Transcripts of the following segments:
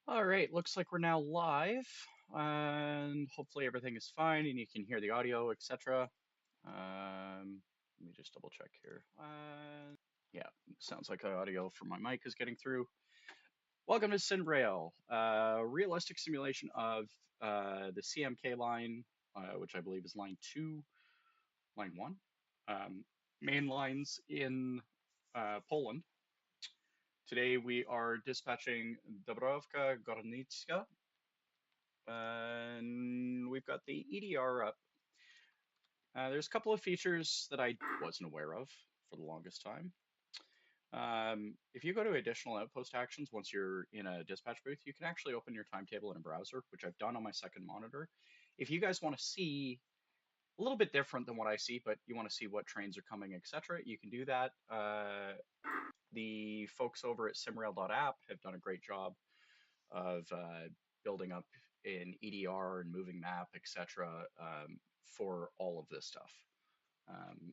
All right, looks like we're now live, and hopefully everything is fine and you can hear the audio, etc. Let me just double check here. Yeah, sounds like the audio from my mic is getting through. Welcome to Simrail, realistic simulation of the CMK line, which I believe is line 2, line 1, main lines in Poland. Today we are dispatching Dąbrówka Górnicza, and we've got the EDR up. There's a couple of features that I wasn't aware of for the longest time. If you go to additional outpost actions, once you're in a dispatch booth, you can actually open your timetable in a browser, which I've done on my second monitor. If you guys want to see a little bit different than what I see, but you want to see what trains are coming, etc., you can do that. The folks over at Simrail.app have done a great job of building up an EDR and moving map, etc., for all of this stuff.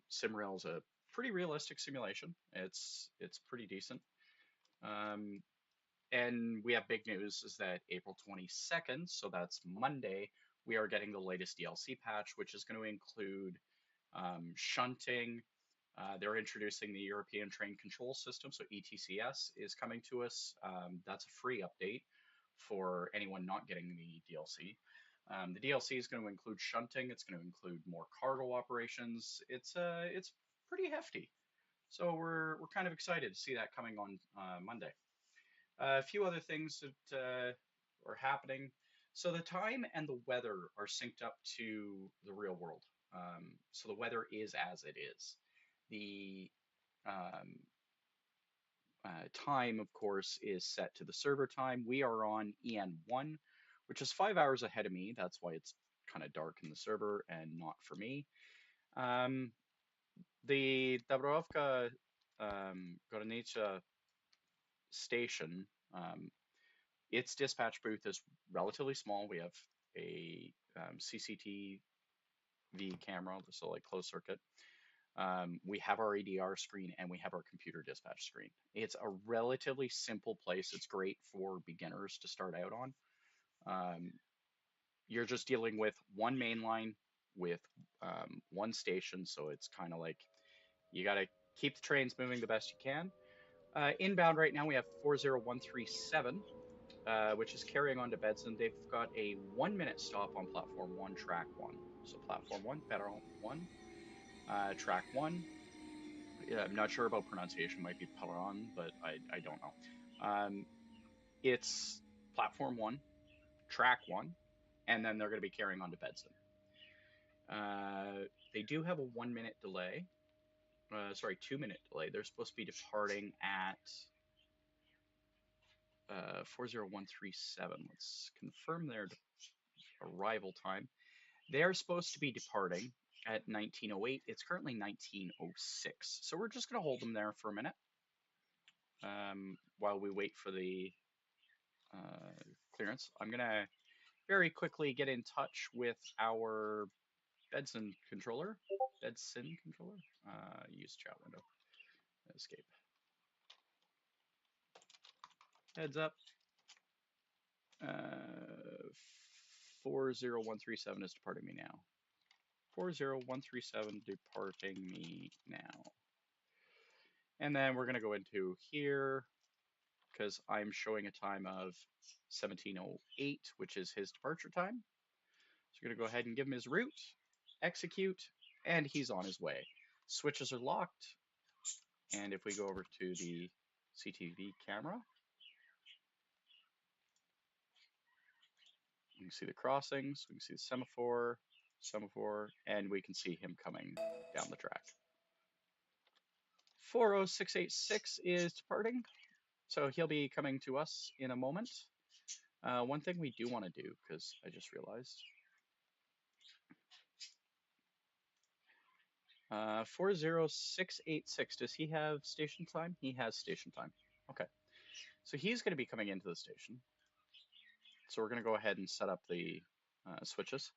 Simrail is a pretty realistic simulation. It's pretty decent. And we have big news is that April 22nd, so that's Monday, we are getting the latest DLC patch, which is going to include shunting. They're introducing the European Train Control System, so ETCS is coming to us. That's a free update for anyone not getting the DLC. The DLC is going to include shunting. It's going to include more cargo operations. It's pretty hefty. So we're kind of excited to see that coming on Monday. A few other things that are happening. So the time and the weather are synced up to the real world. So the weather is as it is. The um, time, of course, is set to the server time. We are on EN1, which is 5 hours ahead of me. That's why it's kind of dark in the server and not for me. The Dąbrówka Górnicza station, its dispatch booth is relatively small. We have a CCTV camera, so like closed circuit. We have our ADR screen and we have our computer dispatch screen. It's a relatively simple place. It's great for beginners to start out on. You're just dealing with one main line with one station, so it's kind of like you got to keep the trains moving the best you can. Inbound right now we have 40137, which is carrying on to Bedson. They've got a 1 minute stop on platform 1, track 1. So platform 1, Perron 1, track 1. Yeah, I'm not sure about pronunciation, might be Perron, but I don't know. It's platform 1, track 1, and then they're going to be carrying on to Bedson. They do have a 1 minute delay. Sorry, 2 minute delay. They're supposed to be departing at 40137. Let's confirm their arrival time. They're supposed to be departing at 1908. It's currently 1906. So we're just going to hold them there for a minute while we wait for the clearance. I'm going to very quickly get in touch with our Bedson controller. Use chat window. Escape. Heads up. 40137 is departing me now. 40137 departing me now. And then we're going to go into here because I'm showing a time of 1708, which is his departure time. So we're going to go ahead and give him his route, execute, and he's on his way. Switches are locked. And if we go over to the CTV camera, you can see the crossings, we can see the semaphore, and we can see him coming down the track. 40686 is departing, so he'll be coming to us in a moment. One thing we do want to do, because I just realized, 40686, does he have station time? He has station time. Okay, so he's going to be coming into the station. So we're going to go ahead and set up the switches.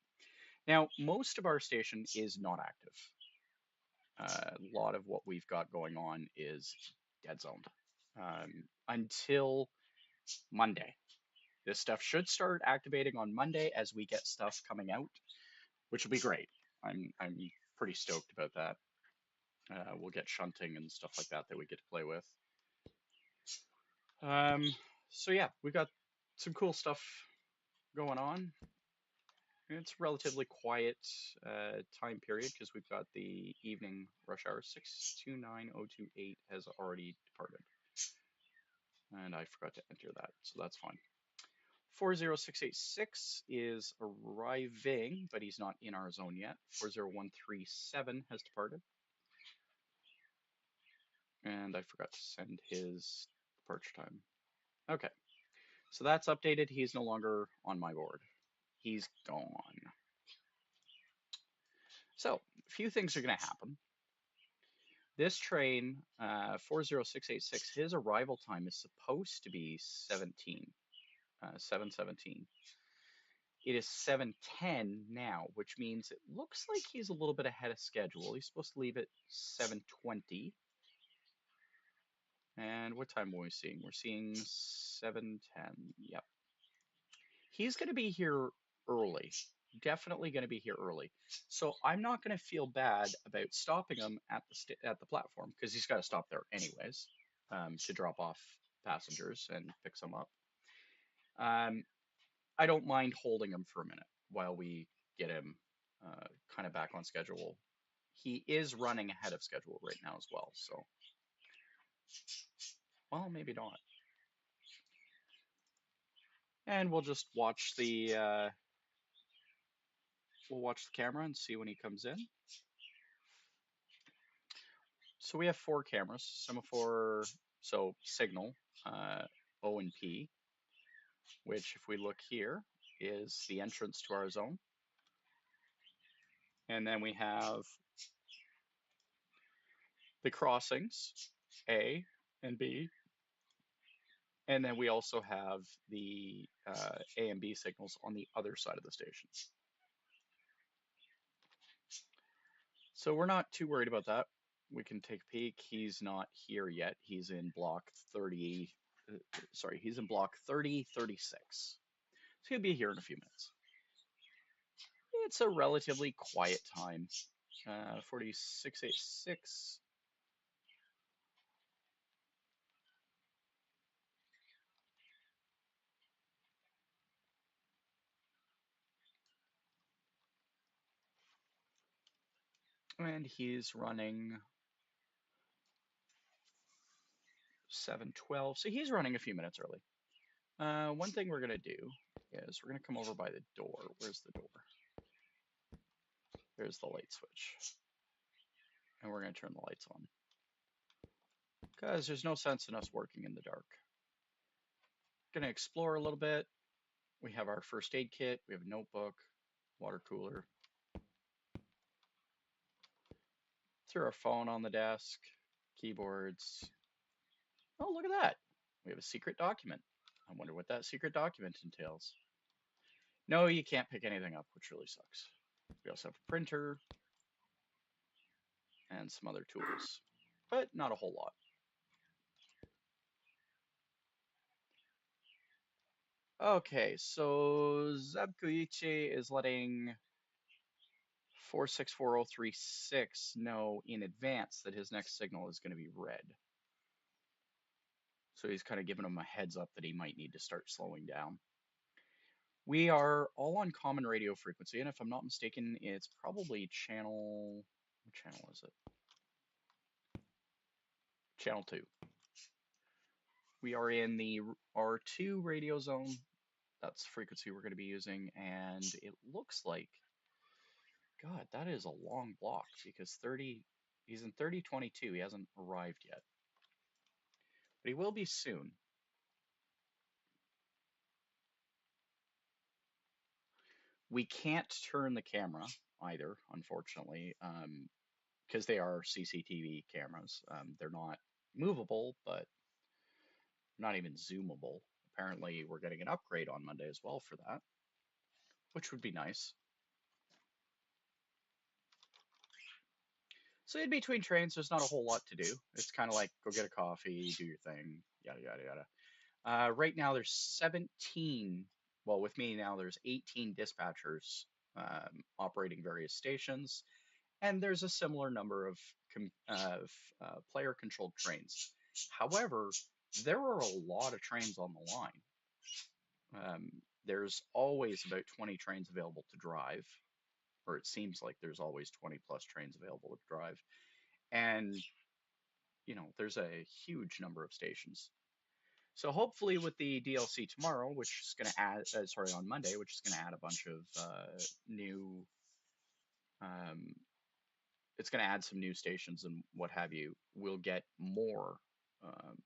Now, most of our station is not active. A lot of what we've got going on is dead zoned until Monday. This stuff should start activating on Monday as we get stuff coming out, which will be great. I'm pretty stoked about that. We'll get shunting and stuff like that we get to play with. Um, so yeah, we got some cool stuff going on. It's a relatively quiet time period because we've got the evening rush hour. 629028 has already departed. And I forgot to enter that, so that's fine. 40686 is arriving, but he's not in our zone yet. 40137 has departed. And I forgot to send his departure time. Okay, so that's updated. He's no longer on my board. He's gone. So, a few things are going to happen. This train, 40686, his arrival time is supposed to be 7:17. It is 7:10 now, which means it looks like he's a little bit ahead of schedule. He's supposed to leave at 7:20. And what time are we seeing? We're seeing 7:10. Yep. He's going to be here early. Definitely going to be here early. So I'm not going to feel bad about stopping him at the platform because he's got to stop there anyways to drop off passengers and pick some up. I don't mind holding him for a minute while we get him kind of back on schedule. He is running ahead of schedule right now as well, so well, maybe not. And we'll just watch the camera and see when he comes in. So we have 4 cameras, semaphore, so signal, O and P, which if we look here is the entrance to our zone. And then we have the crossings, A and B. And then we also have the A and B signals on the other side of the station. So we're not too worried about that. We can take a peek. He's not here yet. He's in block 30. Sorry, he's in block 3036. So he'll be here in a few minutes. It's a relatively quiet time. 4686. And he's running 712. So he's running a few minutes early. One thing we're going to do is we're going to come over by the door. Where's the door? There's the light switch. And we're going to turn the lights on. Because there's no sense in us working in the dark. Going to explore a little bit. We have our first aid kit. We have a notebook, water cooler. Threw our phone on the desk, keyboards. Oh, look at that. We have a secret document. I wonder what that secret document entails. No, you can't pick anything up, which really sucks. We also have a printer and some other tools, but not a whole lot. Okay, so Zadwodzie is letting 464036 know in advance that his next signal is going to be red. So he's kind of giving him a heads up that he might need to start slowing down. We are all on common radio frequency, and if I'm not mistaken, it's probably channel... What channel is it? Channel 2. We are in the R2 radio zone. That's the frequency we're going to be using, and it looks like... God, that is a long block, because he's in 3022. He hasn't arrived yet. But he will be soon. We can't turn the camera either, unfortunately, because they are CCTV cameras. They're not movable, but not even zoomable. Apparently, we're getting an upgrade on Monday as well for that, which would be nice. So in between trains, there's not a whole lot to do. It's kind of like go get a coffee, do your thing, yada, yada, yada. Right now there's 17, well, with me now there's 18 dispatchers operating various stations, and there's a similar number of player-controlled trains. However, there are a lot of trains on the line. There's always about 20 trains available to drive, or it seems like there's always 20 plus trains available to drive. And, there's a huge number of stations. So hopefully with the DLC tomorrow, which is going to add, sorry, on Monday, which is going to add a bunch of new, um, it's going to add some new stations and what have you, we'll get more, um,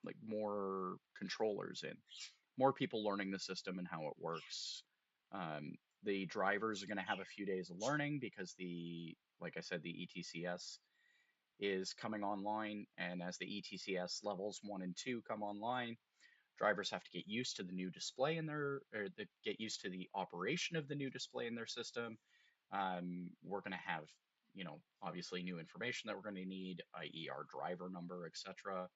like more controllers in, more people learning the system and how it works. Um, the drivers are going to have a few days of learning because like I said, the ETCS is coming online, and as the ETCS levels 1 and 2 come online, drivers have to get used to the new display get used to the operation of the new display in their system. We're going to have, obviously new information that we're going to need, i.e. our driver number, etc.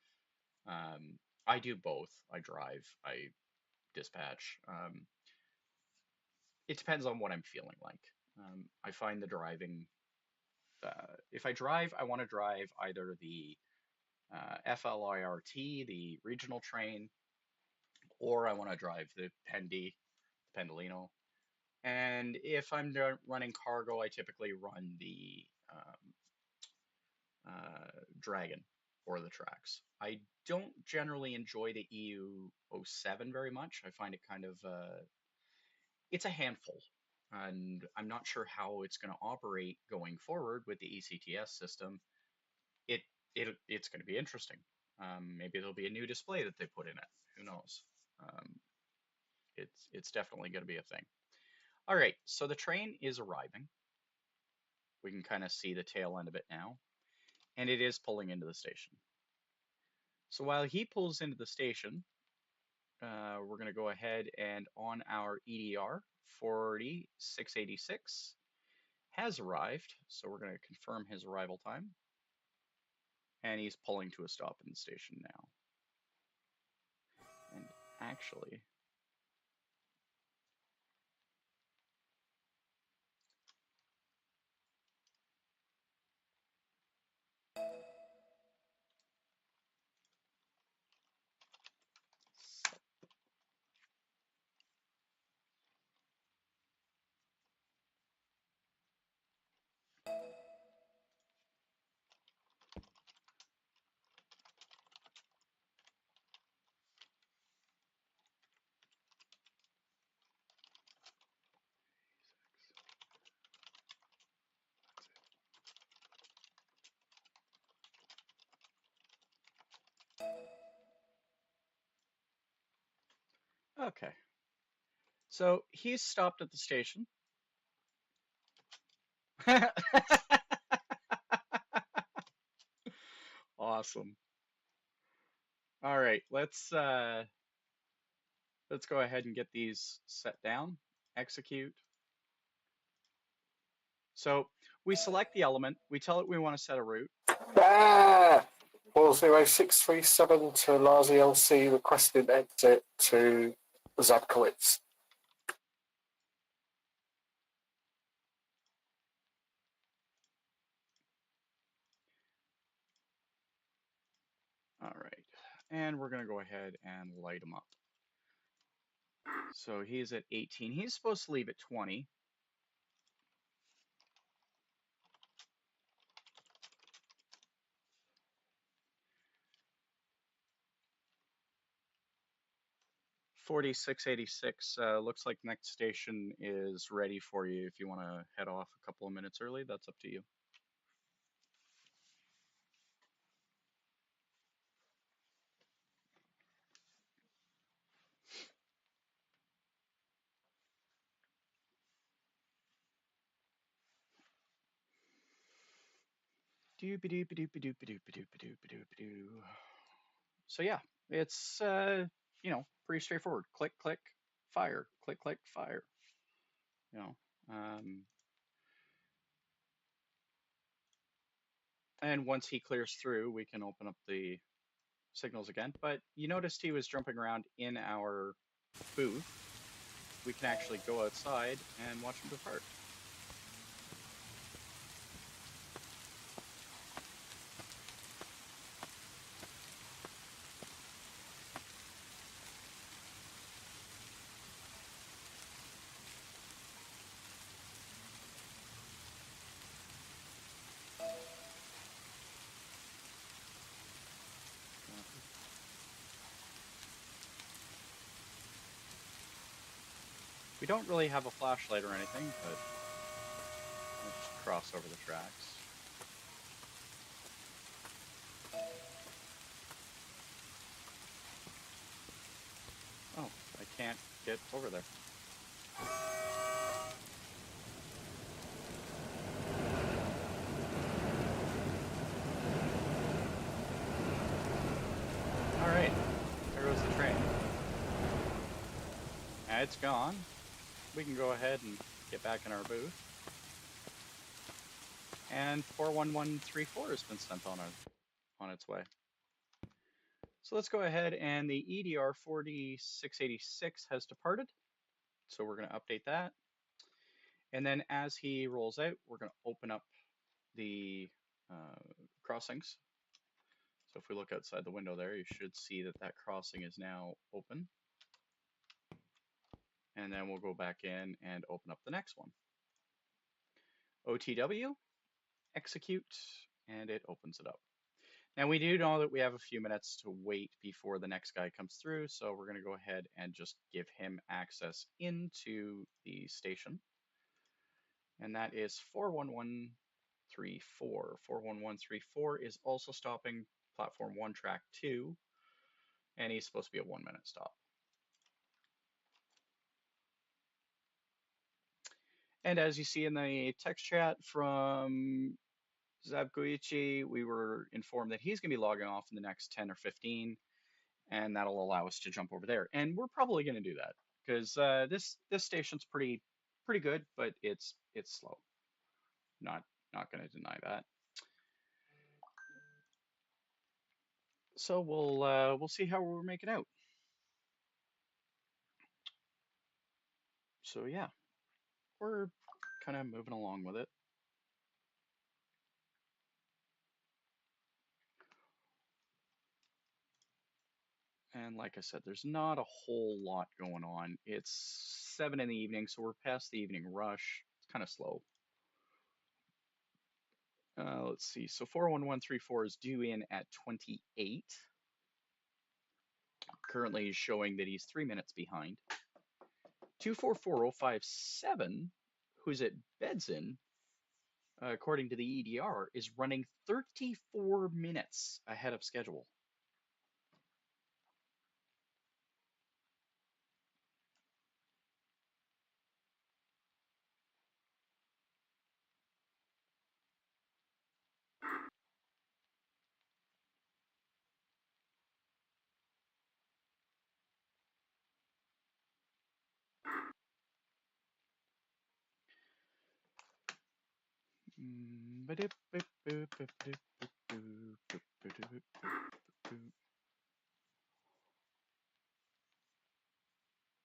I do both. I drive, I dispatch. It depends on what I'm feeling like. I find the driving, if I drive, I want to drive either the FLIRT, the regional train, or I want to drive the Pendolino. And if I'm running cargo, I typically run the Dragon or the Trax. I don't generally enjoy the EU07 very much. I find it kind of, it's a handful. And I'm not sure how it's going to operate going forward with the ECTS system. It, it's going to be interesting. Maybe there'll be a new display that they put in it. Who knows? Um, it's definitely going to be a thing. All right, so the train is arriving. We can kind of see the tail end of it now, and it is pulling into the station. So while he pulls into the station, we're going to go ahead and on our EDR 4686 has arrived. So we're going to confirm his arrival time, and he's pulling to a stop in the station now. And actually, okay. So he's stopped at the station. Awesome. All right, let's go ahead and get these set down. Execute. So we select the element, we tell it we want to set a route. Ah! 40637 to Larzy LC requesting exit to Zadwodzie. All right, and we're going to go ahead and light him up. So he's at 18. He's supposed to leave at 20. $46.86. Looks like next station is ready for you. If you want to head off a couple of minutes early, that's up to you. So yeah, it's pretty straightforward. Click, click, fire. Click, click, fire. You know, and once he clears through, we can open up the signals again, but you noticed he was jumping around in our booth. We can actually go outside and watch him depart. We don't really have a flashlight or anything, but we'll just cross over the tracks. Oh, I can't get over there. All right, there goes the train. It's gone. We can go ahead and get back in our booth. And 41134 has been sent on its way. So let's go ahead, and the EDR 4686 has departed. So we're going to update that. And then as he rolls out, we're going to open up the crossings. So if we look outside the window there, you should see that that crossing is now open. And then we'll go back in and open up the next one. OTW, execute, and it opens it up. Now we do know that we have a few minutes to wait before the next guy comes through, so we're going to go ahead and just give him access into the station. And that is 41134. 41134 is also stopping platform 1, track 2, and he's supposed to be a 1-minute stop. And as you see in the text chat from Zadwodzie, we were informed that he's going to be logging off in the next 10 or 15, and that'll allow us to jump over there. And we're probably going to do that because this station's pretty good, but it's slow. Not going to deny that. So we'll see how we're making out. So yeah, we're kind of moving along with it. And like I said, there's not a whole lot going on. It's 7 in the evening, so we're past the evening rush. It's kind of slow. Let's see. So 41134 is due in at 28. Currently showing that he's 3 minutes behind. 244057, who's at Bedson, according to the EDR, is running 34 minutes ahead of schedule.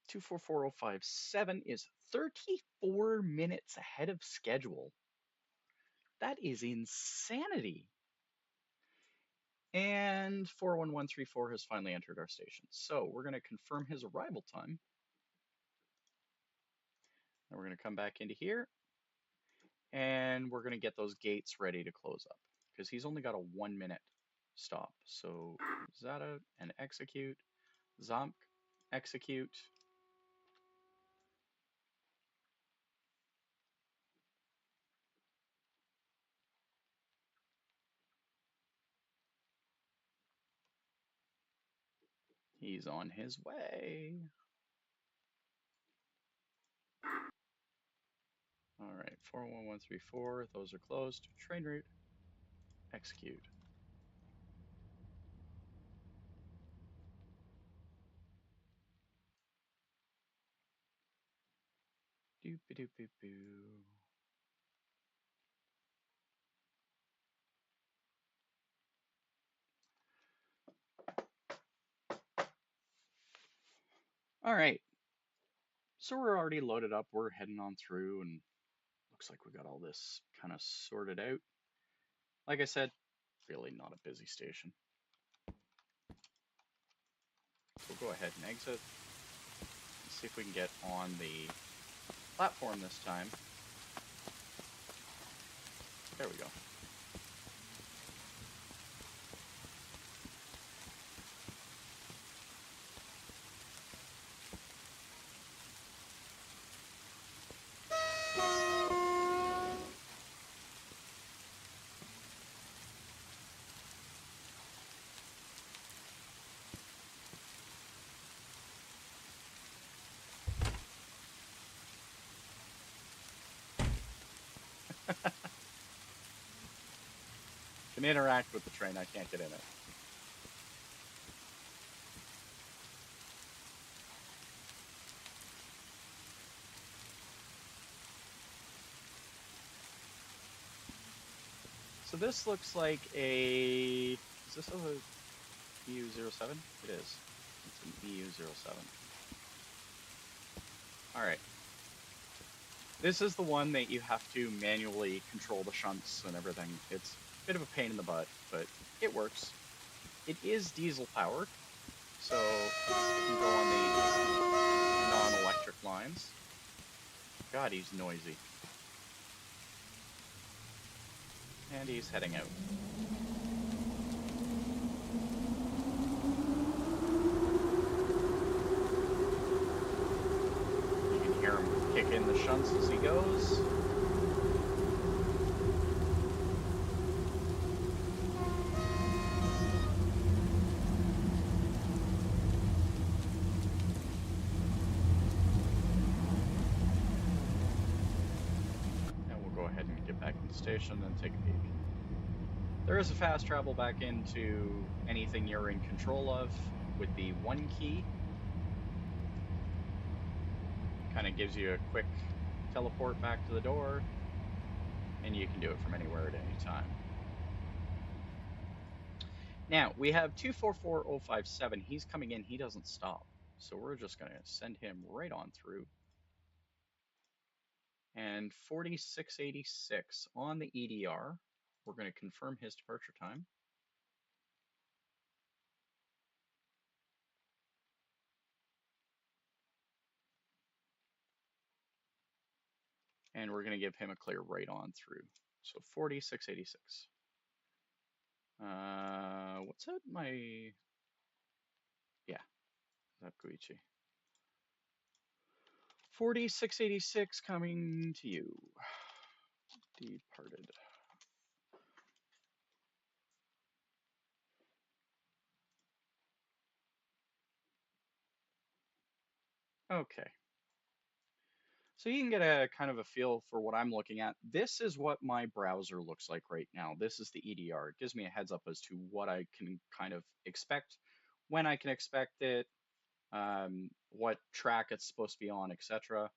Two 44057 is 34 minutes ahead of schedule. That is insanity. And 41134 has finally entered our station. So we're going to confirm his arrival time. And we're going to come back into here. And we're going to get those gates ready to close up because he's only got a 1-minute stop. So Zada and execute. Zomk, execute. He's on his way. All right, 41134, those are closed. Train route, execute. Doop-a-doop-a-boo. All right, so we're already loaded up. We're heading on through, and looks like we got all this kind of sorted out. Like I said, really not a busy station. So we'll go ahead and exit. Let's see if we can get on the platform this time. There we go. Can interact with the train, I can't get in it. So this looks like a... Is this a EU07? It is. It's an EU07. Alright. This is the one that you have to manually control the shunts and everything. It's a bit of a pain in the butt, but it works. It is diesel powered, so it can go on the non-electric lines. God, he's noisy. And he's heading out. You can hear him kick in the shunts as he goes. Station and take a peek. There is a fast travel back into anything you're in control of with the 1 key. Kind of gives you a quick teleport back to the door, and you can do it from anywhere at any time. Now, we have 244057. He's coming in. He doesn't stop. So we're just going to send him right on through. And 4686 on the EDR. We're going to confirm his departure time. And we're going to give him a clear right on through. So 4686. What's that? Yeah, Zadwodzie. 4686 coming to you. Departed. Okay. So you can get a kind of a feel for what I'm looking at. This is what my browser looks like right now. This is the EDR. It gives me a heads up as to what I can kind of expect, when I can expect it, what track it's supposed to be on, etc.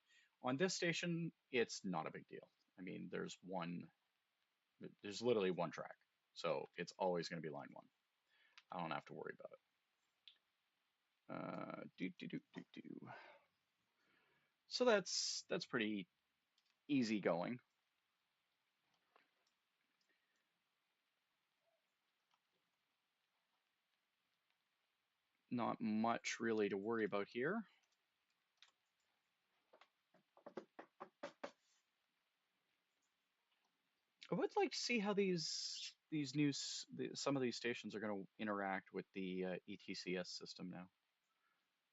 On this station, it's not a big deal. I mean, there's literally one track, so it's always going to be line 1. I don't have to worry about it. So that's pretty easy going. Not much really to worry about here. I would like to see how some of these stations are going to interact with the ETCS system now.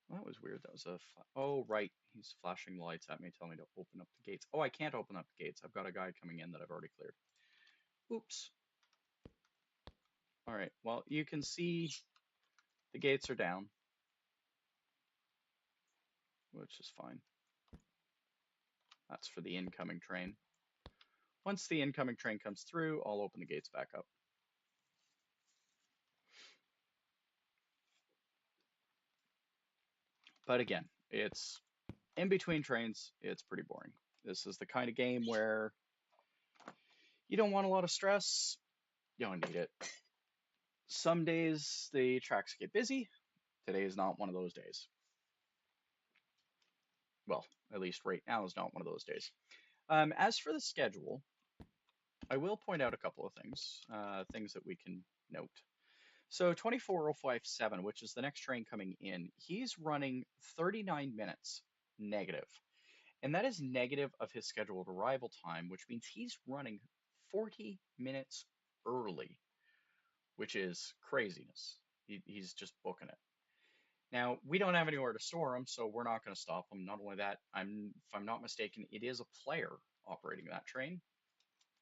Well, that was weird. That was oh, right. He's flashing lights at me, telling me to open up the gates. Oh, I can't open up the gates. I've got a guy coming in that I've already cleared. Oops. All right. Well, you can see the gates are down, which is fine. That's for the incoming train. Once the incoming train comes through, I'll open the gates back up. But again, it's in between trains, it's pretty boring. This is the kind of game where you don't want a lot of stress, you don't need it. Some days the tracks get busy. Today is not one of those days. well, at least right now is not one of those days. As for the schedule, I will point out a couple of things that we can note. So 24057, which is the next train coming in, he's running 39 minutes negative. And that is negative of his scheduled arrival time, which means he's running 40 minutes early, which is craziness. He's just booking it. Now, we don't have anywhere to store him, so we're not going to stop him. Not only that, if I'm not mistaken, it is a player operating that train,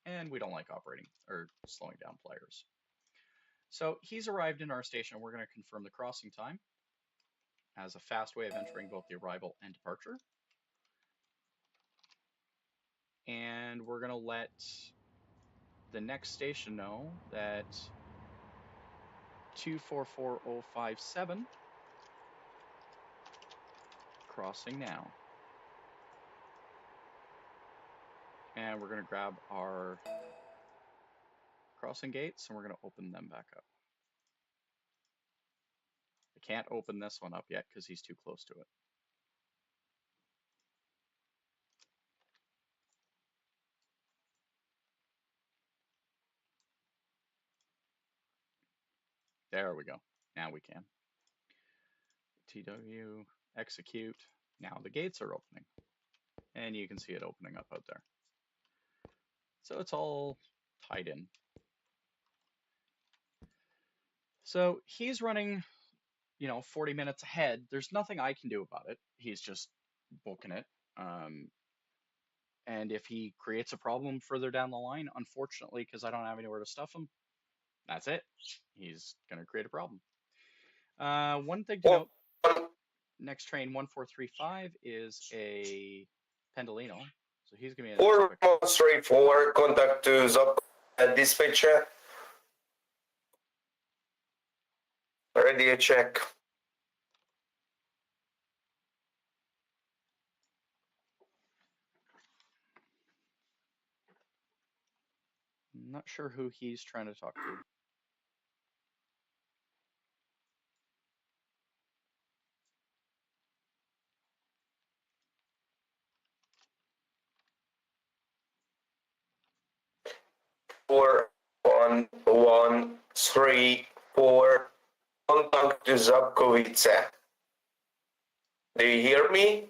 and we don't like operating or slowing down players. So he's arrived in our station. We're going to confirm the crossing time as a fast way of entering both the arrival and departure. And we're going to let the next station know that 244057 crossing now. And we're going to grab our crossing gates and we're going to open them back up. I can't open this one up yet because he's too close to it. There we go. Now we can. TW, execute. Now the gates are opening. And you can see it opening up out there. So it's all tied in. So he's running, 40 minutes ahead. There's nothing I can do about it. He's just booking it. And if he creates a problem further down the line, unfortunately, because I don't have anywhere to stuff him, that's it. He's going to create a problem. One thing to note, next train 1435 is a Pendolino. So he's going to be a nice quick. 4134, contact to Zadwodzie dispatcher. Ready a check. Not sure who he's trying to talk to. Four, 1134, contact to Katowice. Do you hear me?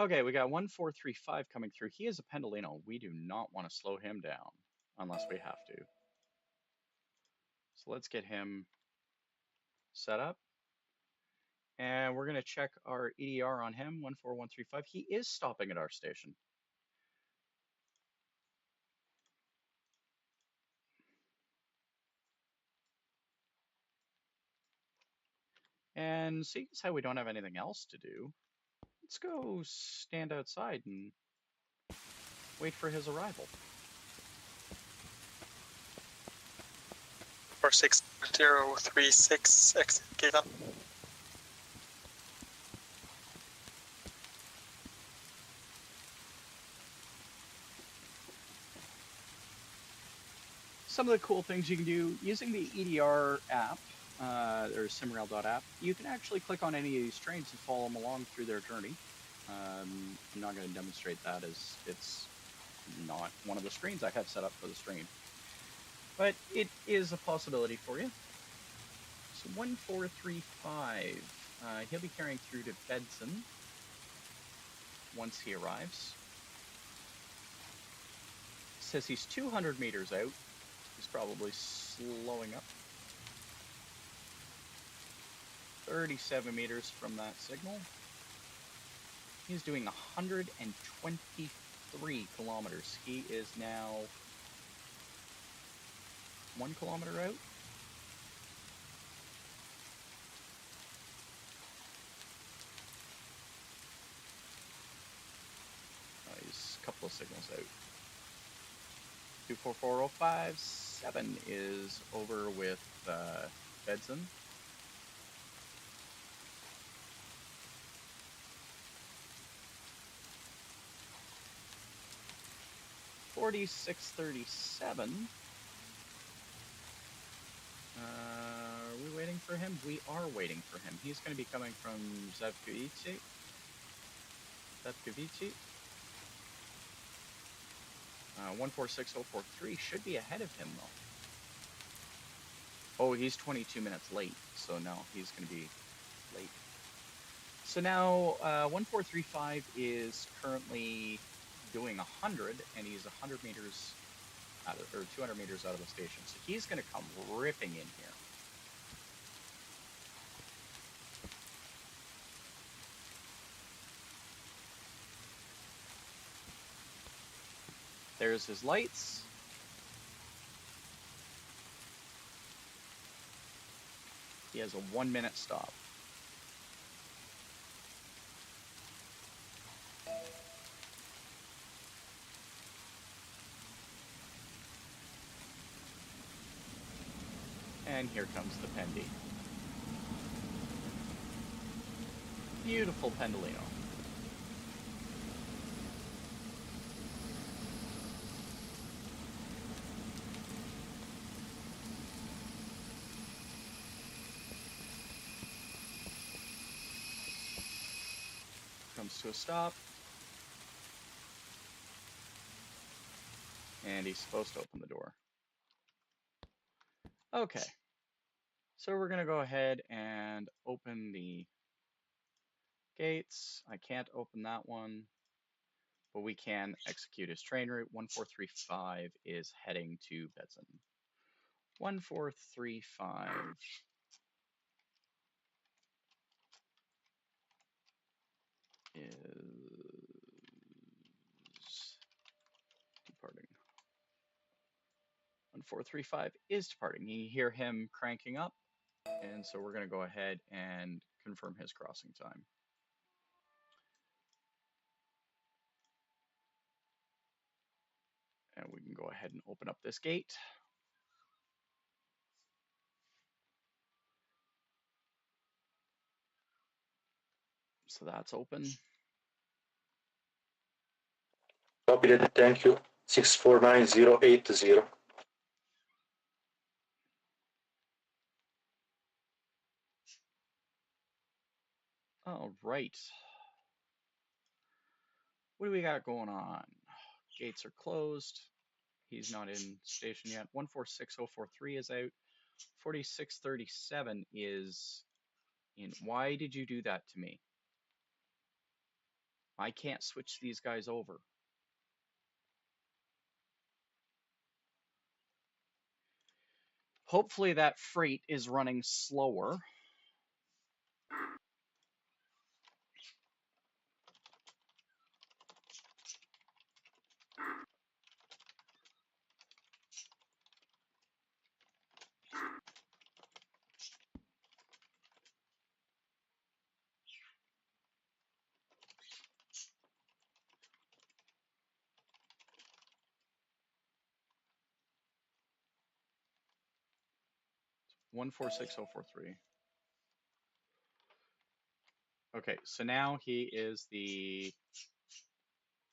Okay, we got 1435 coming through. He is a Pendolino. We do not want to slow him down unless we have to. So let's get him set up. And we're going to check our EDR on him, 14135. He is stopping at our station. And seeing as how we don't have anything else to do, let's go stand outside and wait for his arrival. 46036, exit given. Some of the cool things you can do using the EDR app, or Simrail.app, you can actually click on any of these trains and follow them along through their journey. I'm not going to demonstrate that as it's not one of the screens I have set up for the stream. But it is a possibility for you. So 1435, he'll be carrying through to Bedson once he arrives. Says he's 200 meters out. He's probably slowing up. 37 meters from that signal. He's doing 123 kilometers. He is now 1 kilometer out. He's a couple of signals out. 244057 is over with Bedson. $46.37. Are we waiting for him? We are waiting for him. He's going to be coming from Zadwodzie. 146043 should be ahead of him though. Oh, he's 22 minutes late, so no, he's going to be late. So now 1435 is currently doing 100, and he's 100 meters out of, or 200 meters out of the station. So he's going to come ripping in here. There's his lights. He has a 1-minute stop. And here comes the Pendy. Beautiful Pendolino. Comes to a stop. And he's supposed to open the door. Okay. So we're going to go ahead and open the gates. I can't open that one, but we can execute his train route. 1435 is heading to Bedson. 1435 is departing. 1435 is departing. You hear him cranking up, and so we're going to go ahead and confirm his crossing time. And we can go ahead and open up this gate. So that's open. Copy that, thank you. 649080. All right. What do we got going on? Gates are closed. He's not in station yet. 146043 is out. 4637 is in. Why did you do that to me? I can't switch these guys over. Hopefully that freight is running slower. One 46043. Okay, so now he is the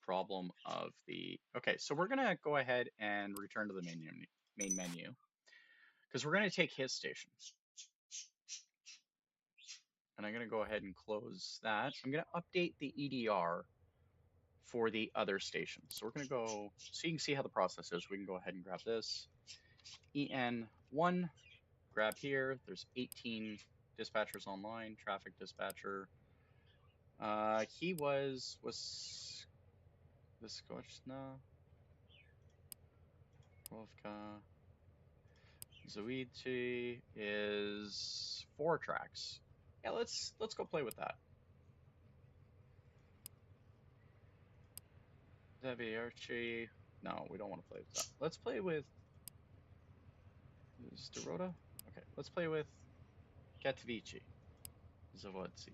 problem of the. Okay, so we're gonna go ahead and return to the main menu because we're gonna take his station, and I'm gonna go ahead and close that. I'm gonna update the EDR for the other stations. So we're gonna go so you can see how the process is. We can go ahead and grab this EN1. Grab here. There's 18 dispatchers online. Traffic dispatcher. He was Wyskoczna, Wolfka, Zadwodzie is 4 tracks. Yeah, let's go play with that. Zadwodzie. No, we don't want to play with that. Let's play with Dorota? Okay, let's play with Katowice. Zadwodzie.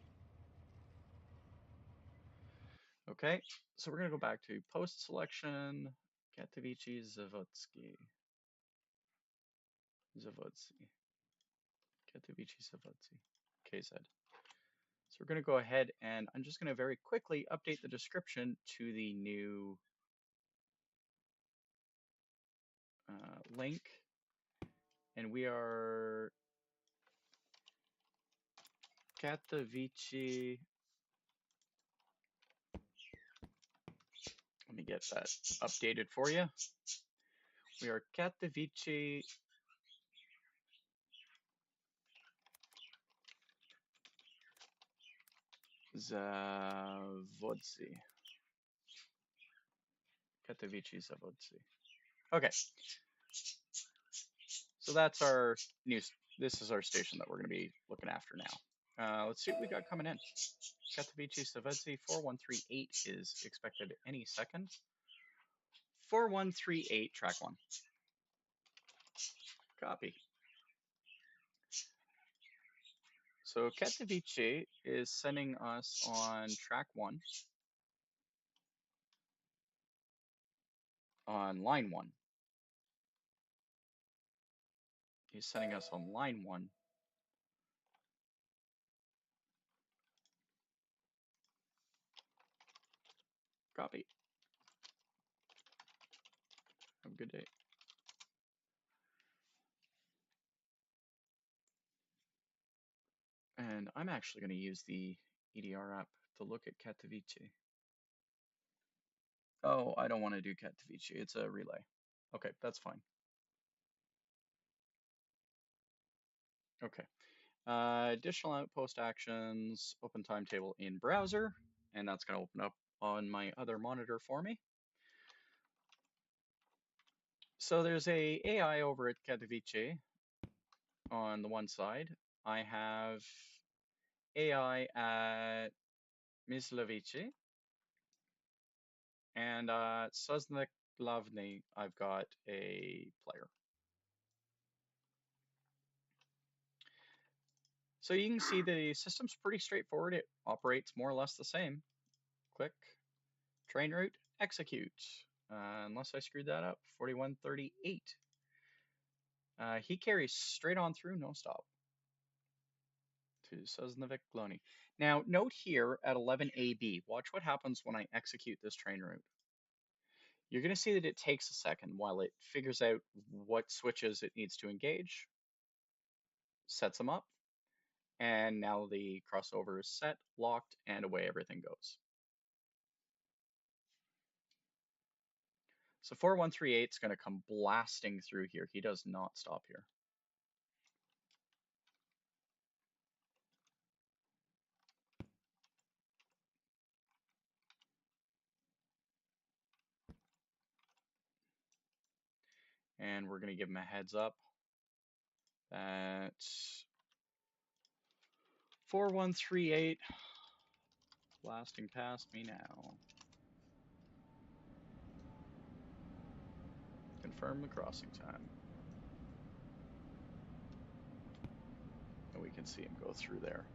Okay, so we're gonna go back to post selection. Katowice, Zadwodzie. Zadwodzie. Katowice, Zadwodzie. KZ. So we're gonna go ahead and I'm just gonna very quickly update the description to the new link. And we are Katowice. Let me get that updated for you. We are Katowice Zadwodzie. Katowice Zadwodzie. Okay. So that's our new, this is our station that we're going to be looking after now. Let's see what we got coming in. Katowice Zadwodzie 4138 is expected any second. 4138, track 1. Copy. So Katowice is sending us on track 1 on line 1. He's sending us on line 1. Copy. Have a good day. And I'm actually going to use the EDR app to look at Katowice. Oh, I don't want to do Katowice. It's a relay. Okay, that's fine. Okay. Additional outpost actions, open timetable in browser, and that's going to open up on my other monitor for me. So there's a AI over at Katowice on the one side. I have AI at Myslovice, and Sosnik Glavny, I've got a player. So you can see the system's pretty straightforward. It operates more or less the same. Click, train route, execute. Unless I screwed that up, 4138. He carries straight on through, no stop. To Sosnovic Glony. Now, note here at 11AB, watch what happens when I execute this train route. You're going to see that it takes a second while it figures out what switches it needs to engage, sets them up, and now the crossover is set, locked, and away everything goes. So 4138 is going to come blasting through here. He does not stop here. And we're going to give him a heads up that 4138 blasting past me now. Confirm the crossing time. And we can see him go through there.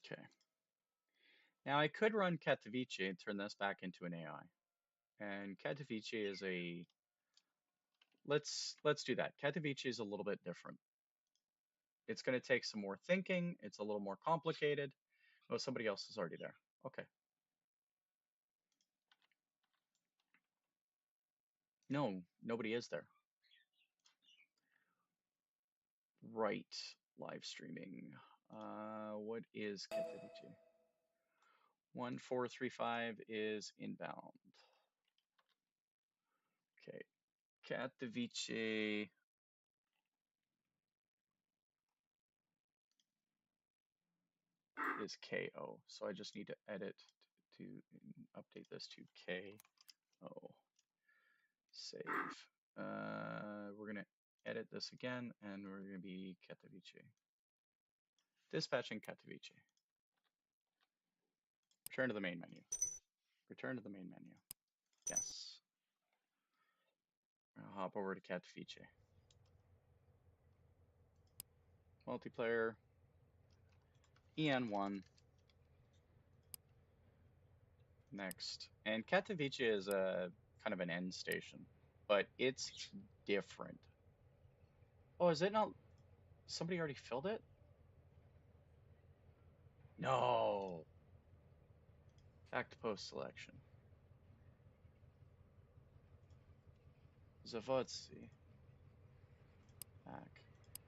Okay. Now I could run Katowice and turn this back into an AI. And Katowice is a, let's do that. Katowice is a little bit different. It's going to take some more thinking. It's a little more complicated. Oh, somebody else is already there. Okay. No, nobody is there. Right. Live streaming. What is Katowice? 1435 is inbound. Okay. Katowice. Is KO. So I just need to edit to update this to KO. Save. We're gonna edit this again, and we're going to be Katowice. Dispatching Katowice. Return to the main menu. Return to the main menu. Yes. I'll hop over to Katowice. Multiplayer. EN1. Next. And Katowice is a kind of an end station, but it's different. Oh, is it not? Somebody already filled it? No. Back to post selection. Zadwodzie. Back.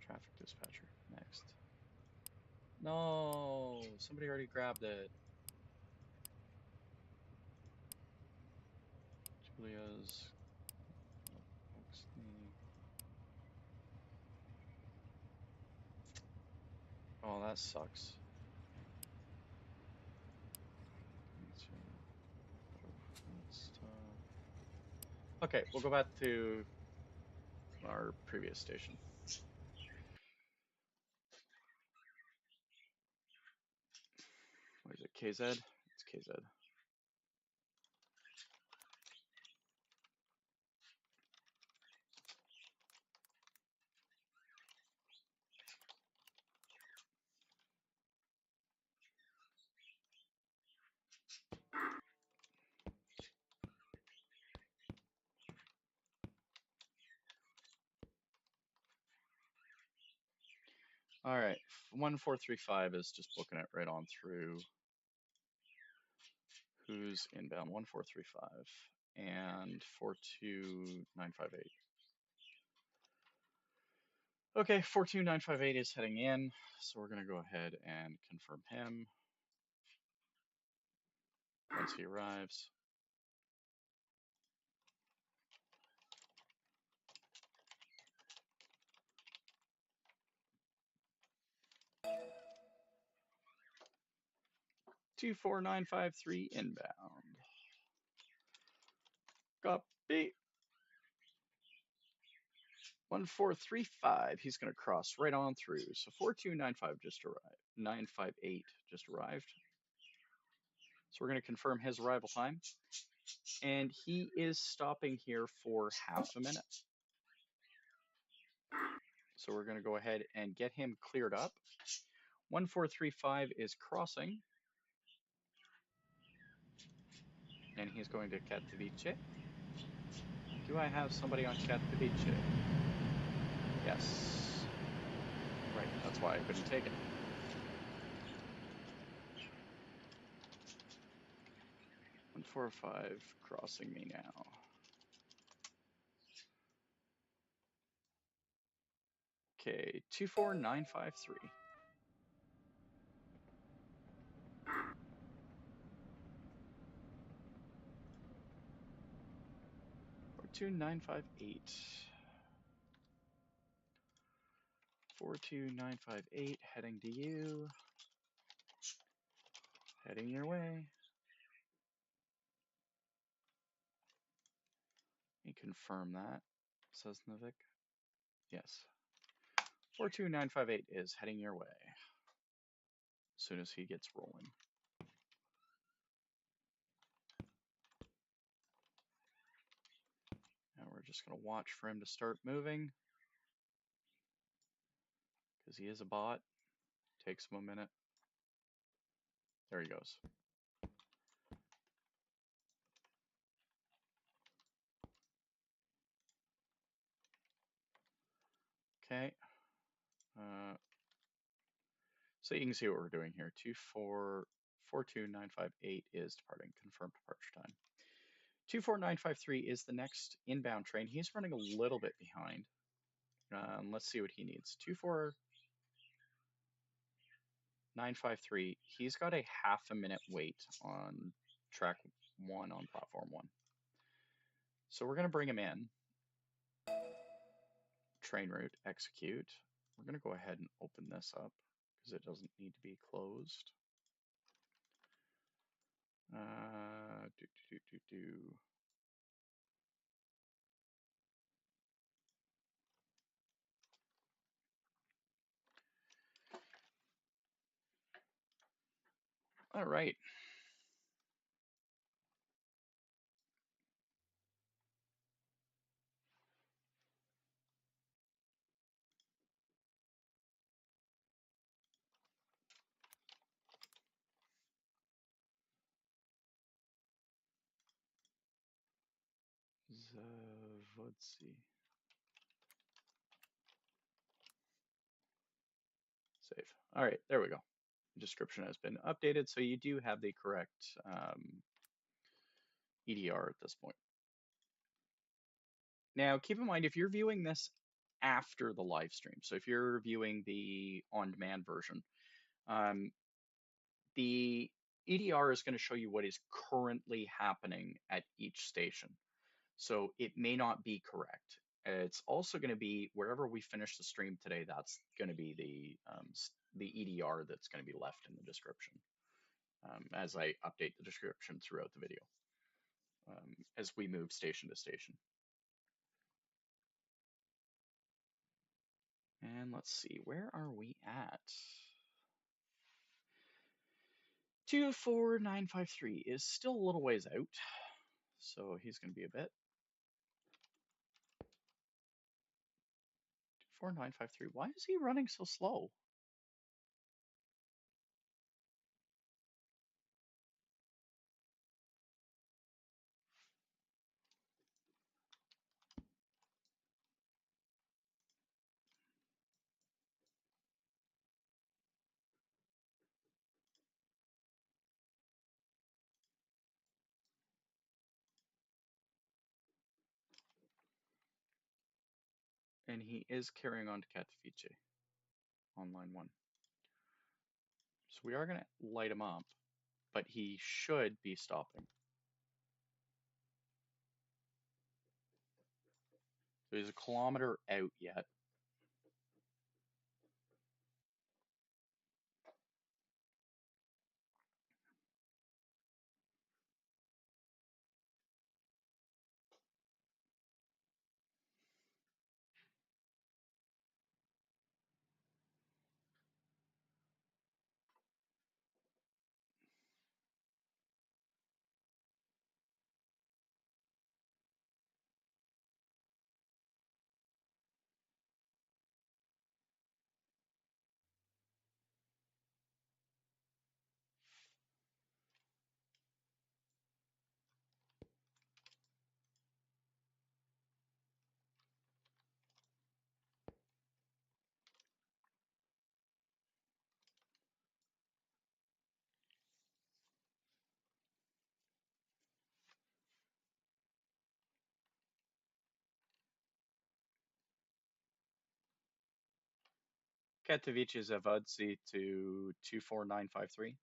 Traffic dispatcher. Next. No. Somebody already grabbed it. Julia's. Oh, that sucks. Okay, we'll go back to our previous station. What is it, KZ? It's KZ. All right, 1435 is just booking it right on through. Who's inbound? 1435 and 42958. Okay, 42958 is heading in, so we're gonna go ahead and confirm him once he arrives. Two 4953 inbound. Copy. 1435. He's going to cross right on through. So 4295 just arrived. 958 just arrived. So we're going to confirm his arrival time. And he is stopping here for half a minute. So we're going to go ahead and get him cleared up. 1435 is crossing. And he's going to Katowice. Do I have somebody on Katowice? Yes. Right, that's why I couldn't take it. One 405 crossing me now. Okay, 24953. 42958. 42958 heading to you. Heading your way. Let me confirm that, says Navik. Yes. 42958 is heading your way. As soon as he gets rolling. Now we're just going to watch for him to start moving. Because he is a bot. Takes him a minute. There he goes. Okay. So you can see what we're doing here. 42958 is departing. Confirmed departure time. 24953 is the next inbound train. He's running a little bit behind. Let's see what he needs. 24953. He's got a half a minute wait on track 1 on platform 1. So we're going to bring him in. Train route, execute. We're going to go ahead and open this up because it doesn't need to be closed. All right. Zadwodzie. Save. All right, there we go. The description has been updated, so you do have the correct EDR at this point. Now, keep in mind, if you're viewing this after the live stream, so if you're viewing the on-demand version, the EDR is going to show you what is currently happening at each station. So it may not be correct. It's also going to be wherever we finish the stream today, that's going to be the EDR that's going to be left in the description as I update the description throughout the video as we move station to station. And let's see, where are we at? 24953 is still a little ways out, so he's going to be a bit. 24953, why is he running so slow? And he is carrying on to Katowice on line 1. So we are going to light him up, but he should be stopping. So he's a kilometer out yet. Katowice Zadwodzie to 24953.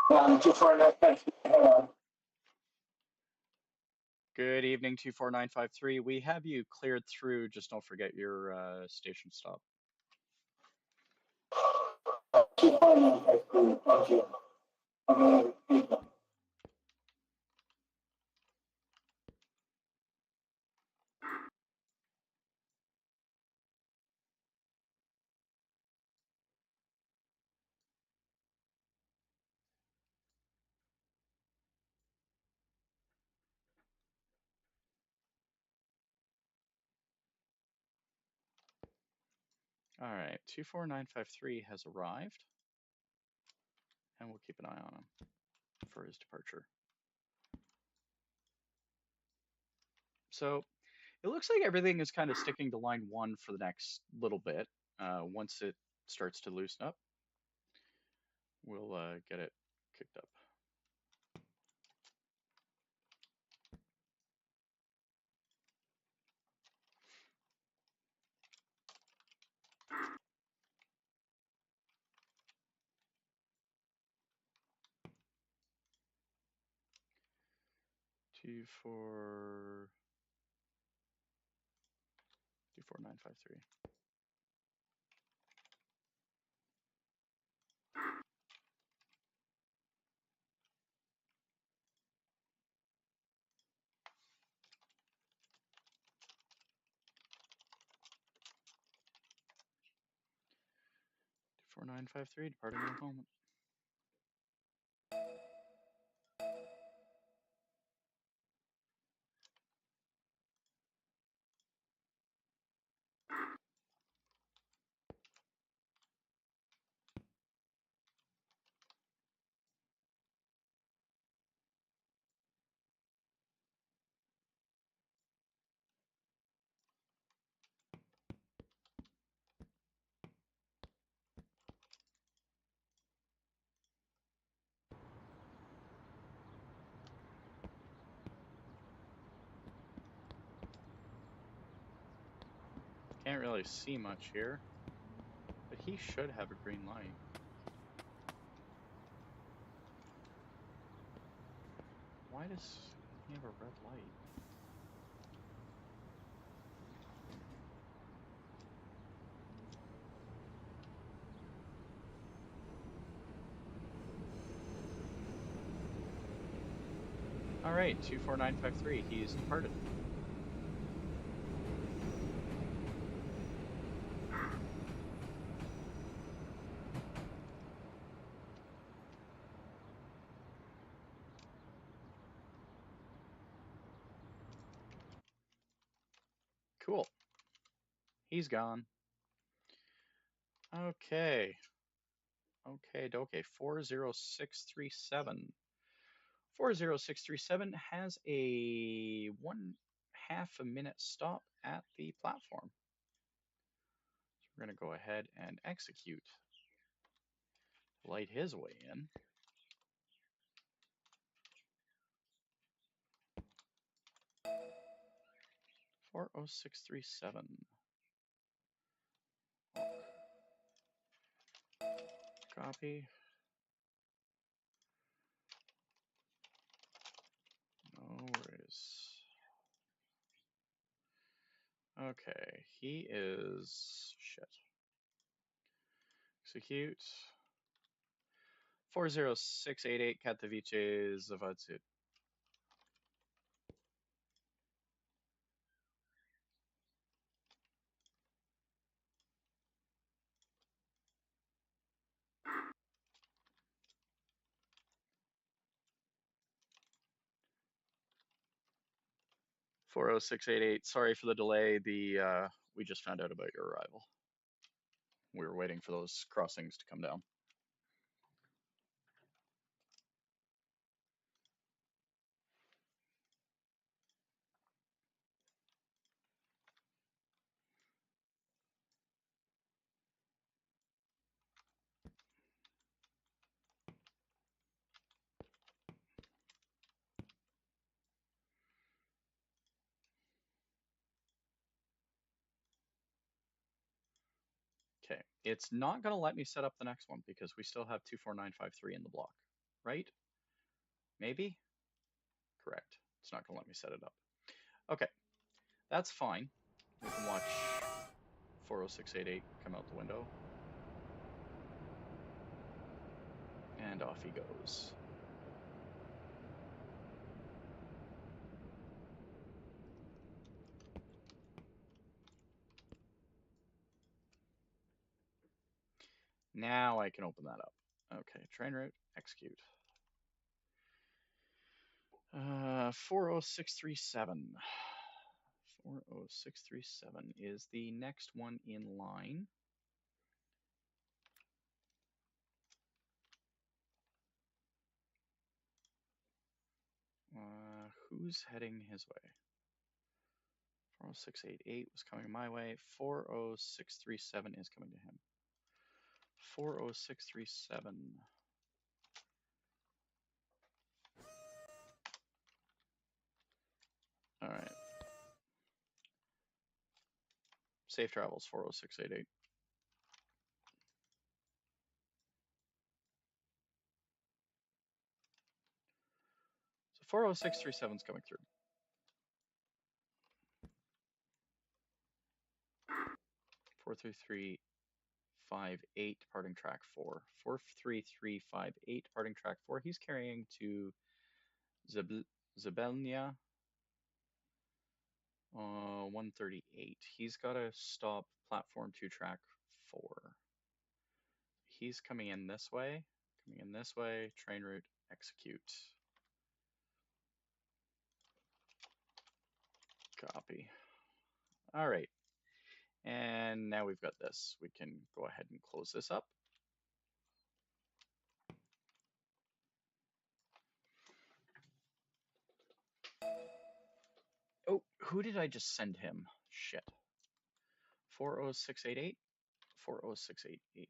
24953. Good evening, 24953. We have you cleared through. Just don't forget your station stop. 24953. Thank you. All right, 24953 has arrived, and we'll keep an eye on him for his departure. So it looks like everything is kind of sticking to line 1 for the next little bit. Once it starts to loosen up, we'll get it kicked up. Two four 24953. 24953 departing in a moment. Can't really see much here, but he should have a green light. Why does he have a red light? All right, 24953, he's departed. Cool. He's gone. Okay. Okay, 40637. 40637 has a 1/2 a minute stop at the platform. So we're going to go ahead and execute. Light his way in. Four oh six three seven. Copy. No worries. Okay, he is shit. Execute. 40688 Katowice, Zadwodzie. Four oh six eight eight. Sorry for the delay. We just found out about your arrival. We were waiting for those crossings to come down. Okay, it's not going to let me set up the next one because we still have 24953 in the block, right? Maybe? Correct. It's not going to let me set it up. Okay, that's fine. We can watch 40688 come out the window. And off he goes. Now I can open that up. Okay, train route, execute. 40637. 40637 is the next one in line. Who's heading his way? 40688 was coming my way. 40637 is coming to him. 40637. All right. Safe travels, 40688. So 40637 is coming through. 43358 departing track 4. 43358 departing track 4. He's carrying to Zabelnia 138. He's got to stop platform 2 track 4. he's coming in this way, train route, execute. Copy. All right. And now we've got this. We can go ahead and close this up. Oh, who did I just send him? Shit. 40688? 40688.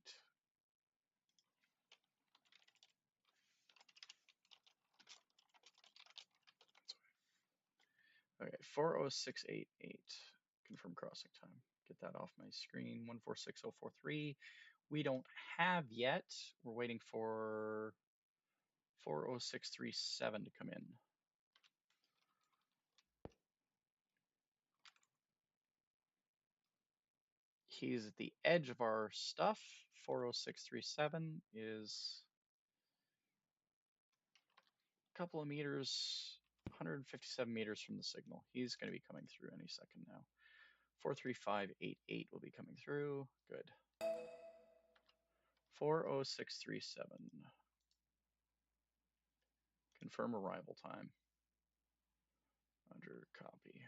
Okay, 40688. Confirm crossing time. Get that off my screen. 146043. We don't have yet. We're waiting for 40637 to come in. He's at the edge of our stuff. 40637 is a couple of meters, 157 meters from the signal. He's going to be coming through any second now. 43588 will be coming through. Good. 40637. Confirm arrival time. Under copy.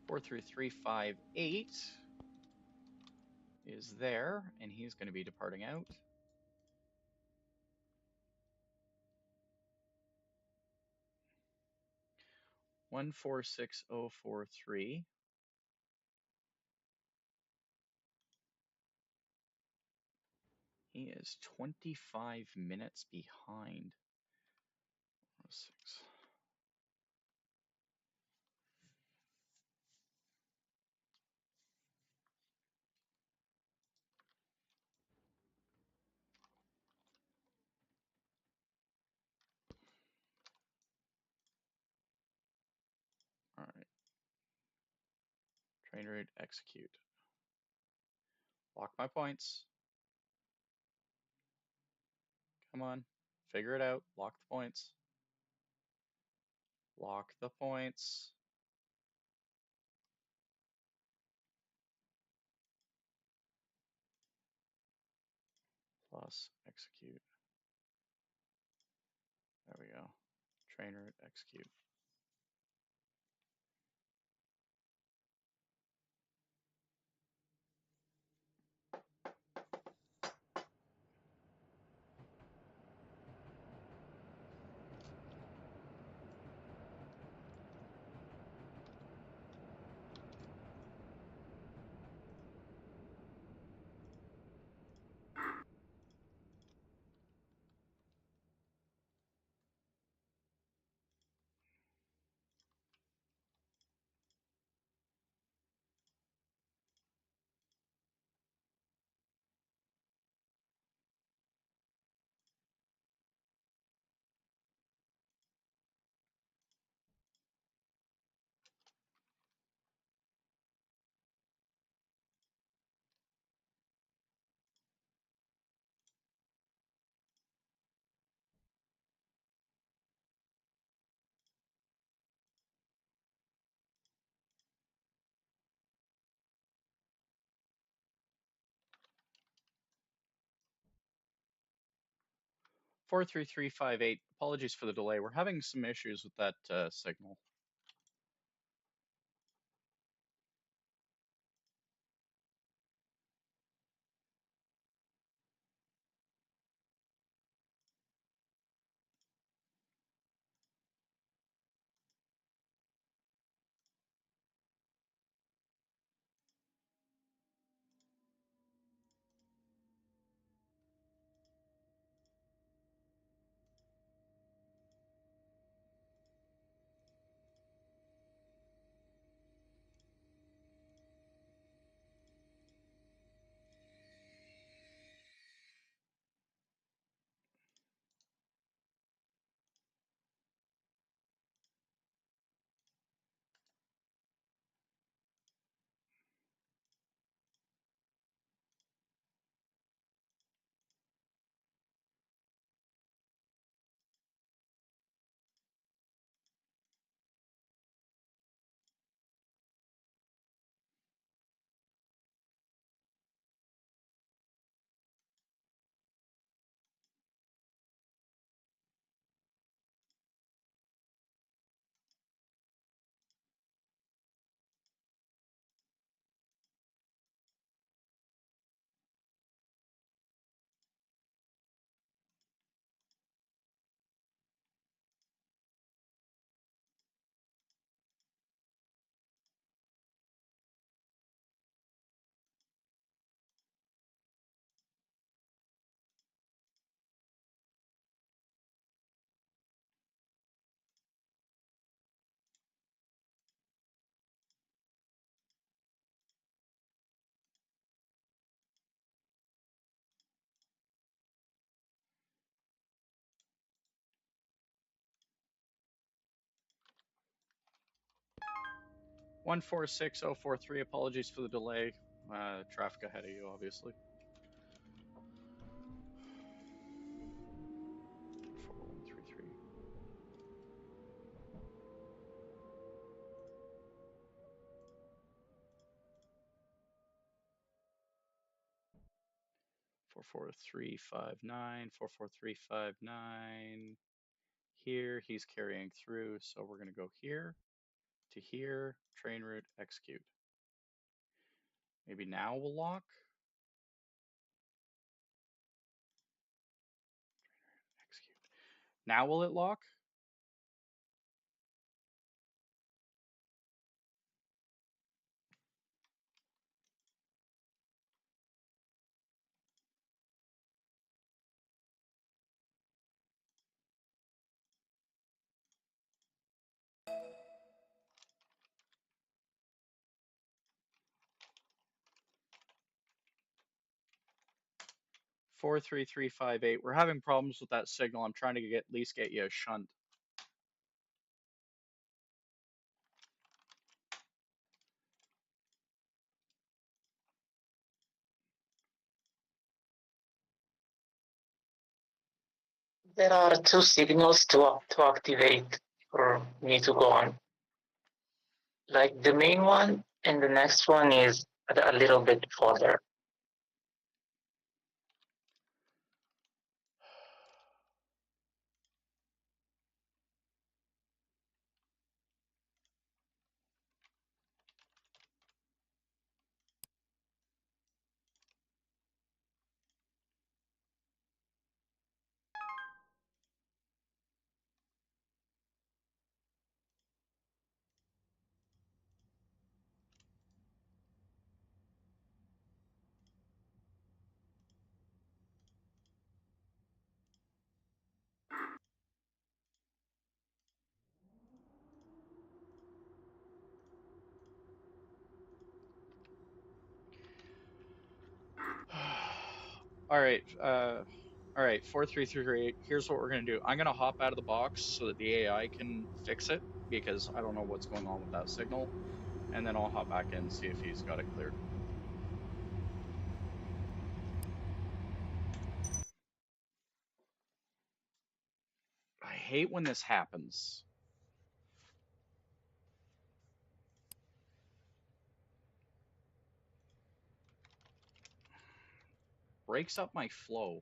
Four three three 5-8 is there, and he's going to be departing out. One 46043. He is 25 minutes behind. 6. All right. Train route, execute. Lock my points. Come on, figure it out. Lock the points. Lock the points. Plus execute. There we go. Train route, execute. Four three three 5-8. Apologies for the delay. We're having some issues with that signal. 146043, apologies for the delay. Traffic ahead of you, obviously. 4133. Four four three five nine 44359. Here he's carrying through, so we're gonna go here to here, train route, execute. Maybe now we'll lock. Execute. Now will it lock? Four three three five eight. We're having problems with that signal. I'm trying to at least get you a shunt. There are two signals to activate for me to go on. Like the main one and the next one is a little bit further. All right, 4338. Here's what we're gonna do. I'm gonna hop out of the box so that the AI can fix it because I don't know what's going on with that signal, and then I'll hop back in and see if he's got it cleared. I hate when this happens. Breaks up my flow.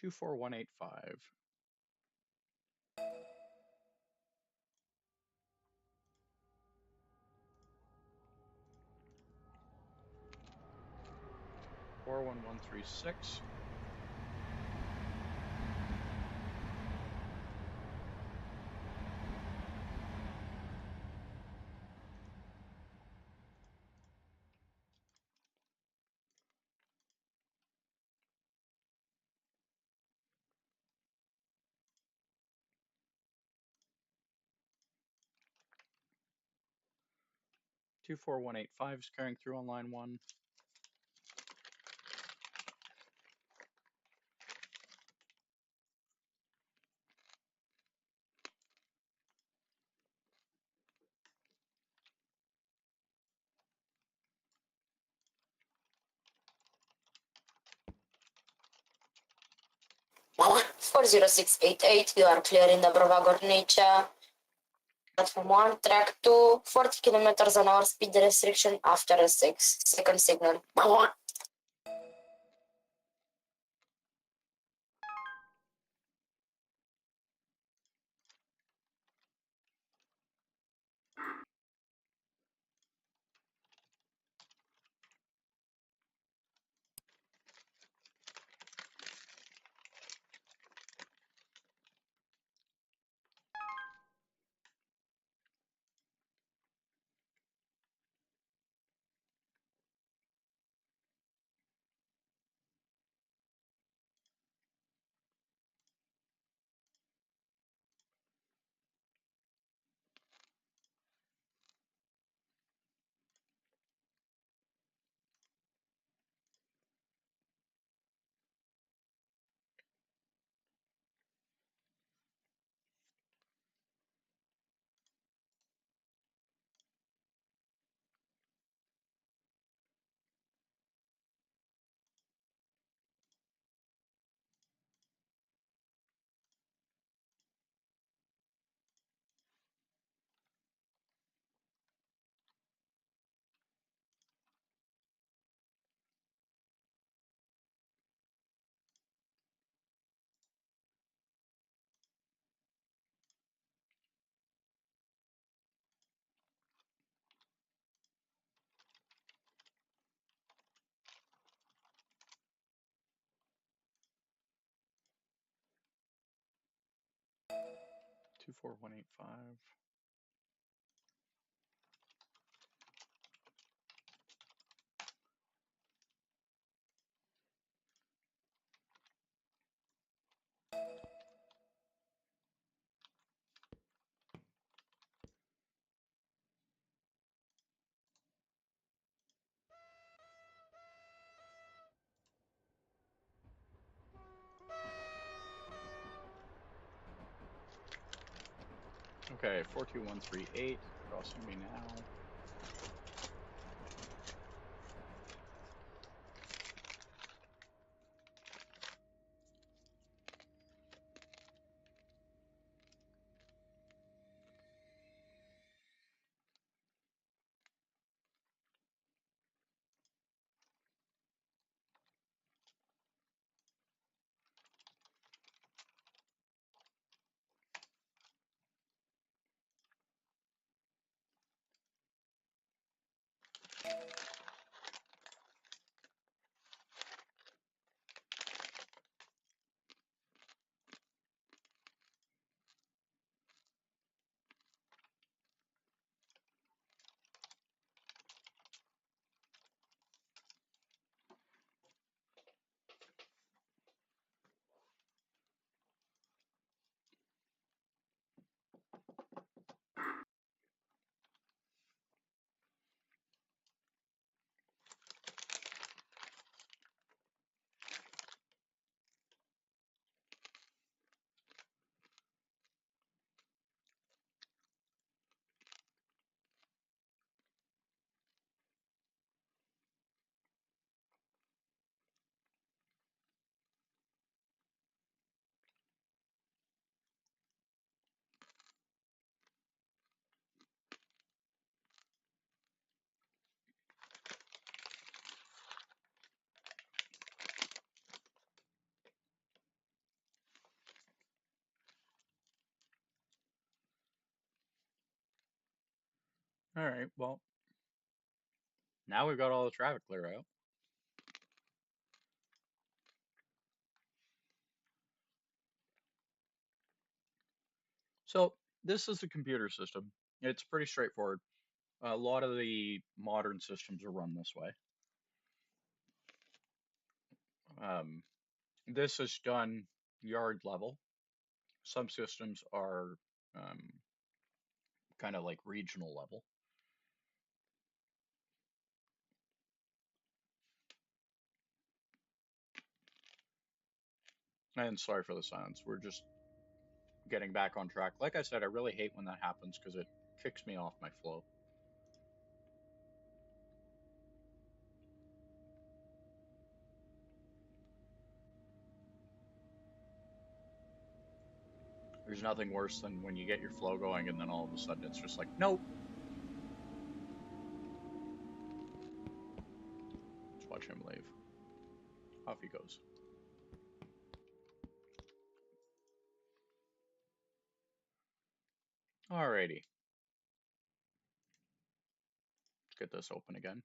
Two 4185. Four 1136. Two 4185 is carrying through on line one. Four 0688, you are clear in Dobrowa Górnicza. Platform 1, track 2, 40 kilometers an hour speed restriction after a 6-second signal. Two, 4, 1, 8, 5. Okay, 42138 crossing me now. All right, well, now we've got all the traffic clear out. So this is the computer system. It's pretty straightforward. A lot of the modern systems are run this way. This is done yard level. Some systems are kind of like regional level. And sorry for the silence. We're just getting back on track. Like I said, I really hate when that happens because it kicks me off my flow. There's nothing worse than when you get your flow going and then all of a sudden it's just like, nope. Let's watch him leave. Off he goes. Alrighty. Let's get this open again.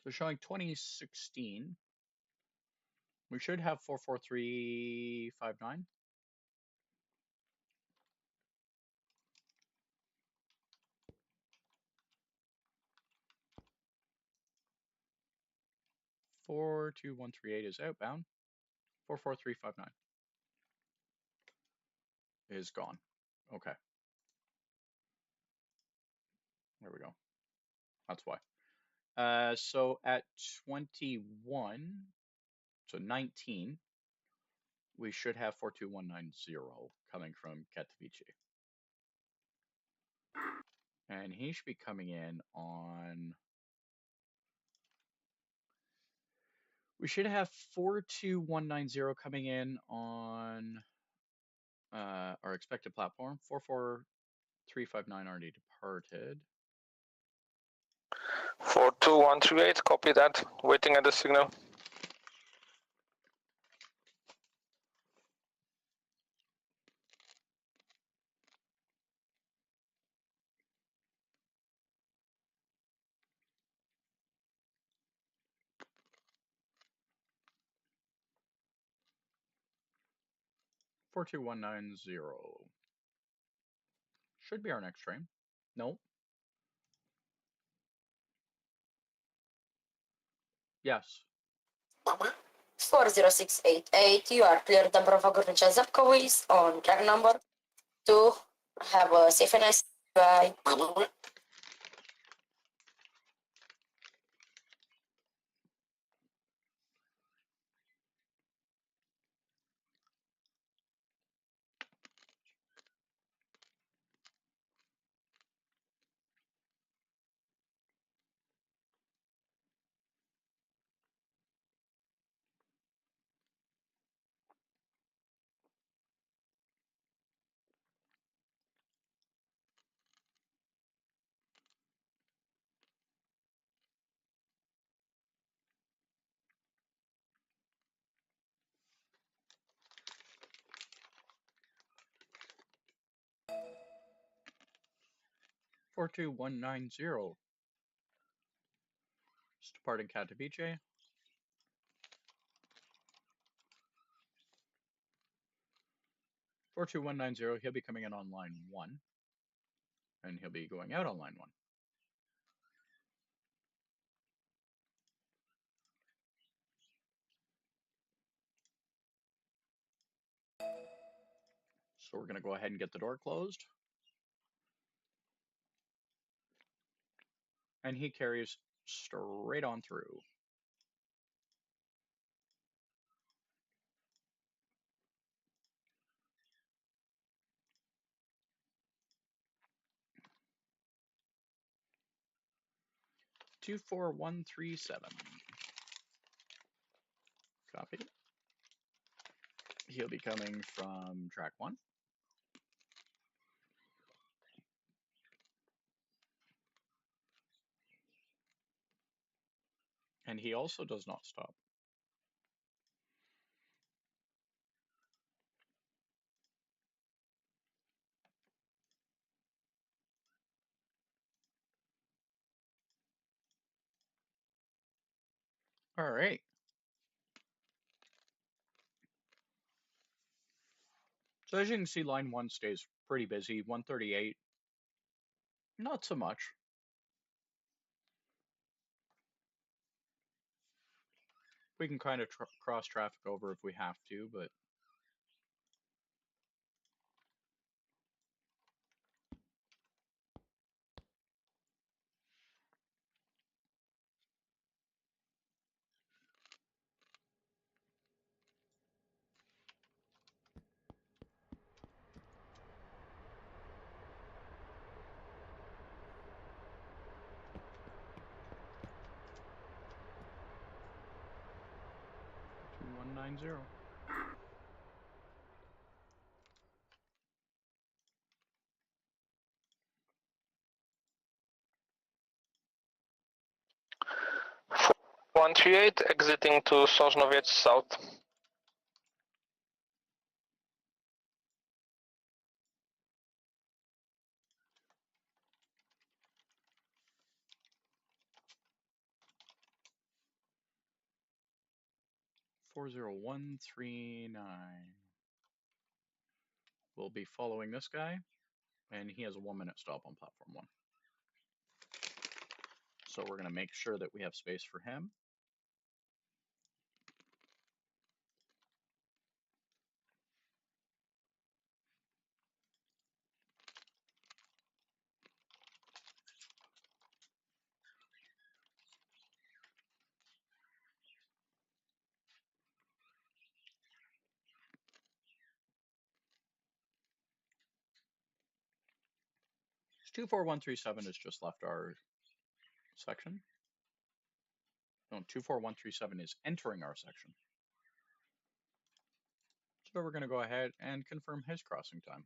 So showing 2016. We should have 44359. Four two one three eight is outbound. 44359 is gone. Okay. There we go. That's why. So at 21, so 19, we should have 42190 coming from Katowice. And he should be coming in on. We should have 42190 coming in on our expected platform. 44359 already departed. 42138, copy that. Waiting at the signal. Four two one nine zero should be our next train. Nope. Yes. 40688, you are clear Dąbrowa Górnicza Zadwodzie on track number 2. Have a safe and nice bye. Four two one nine zero. Just departing Katowice. Four two one nine zero. He'll be coming in on line 1, and he'll be going out on line 1. So we're gonna go ahead and get the door closed. And he carries straight on through. Two 44137. Copy. He'll be coming from track 1. And he also does not stop. All right. So as you can see, line 1 stays pretty busy. 138, not so much. We can kind of cross traffic over if we have to, but 090. One 38 exiting to Sosnowiec South. .40139. We'll be following this guy, and he has a 1 minute stop on platform 1. So we're going to make sure that we have space for him. So 24137 has just left our section. No, 24137 is entering our section. So we're going to go ahead and confirm his crossing time.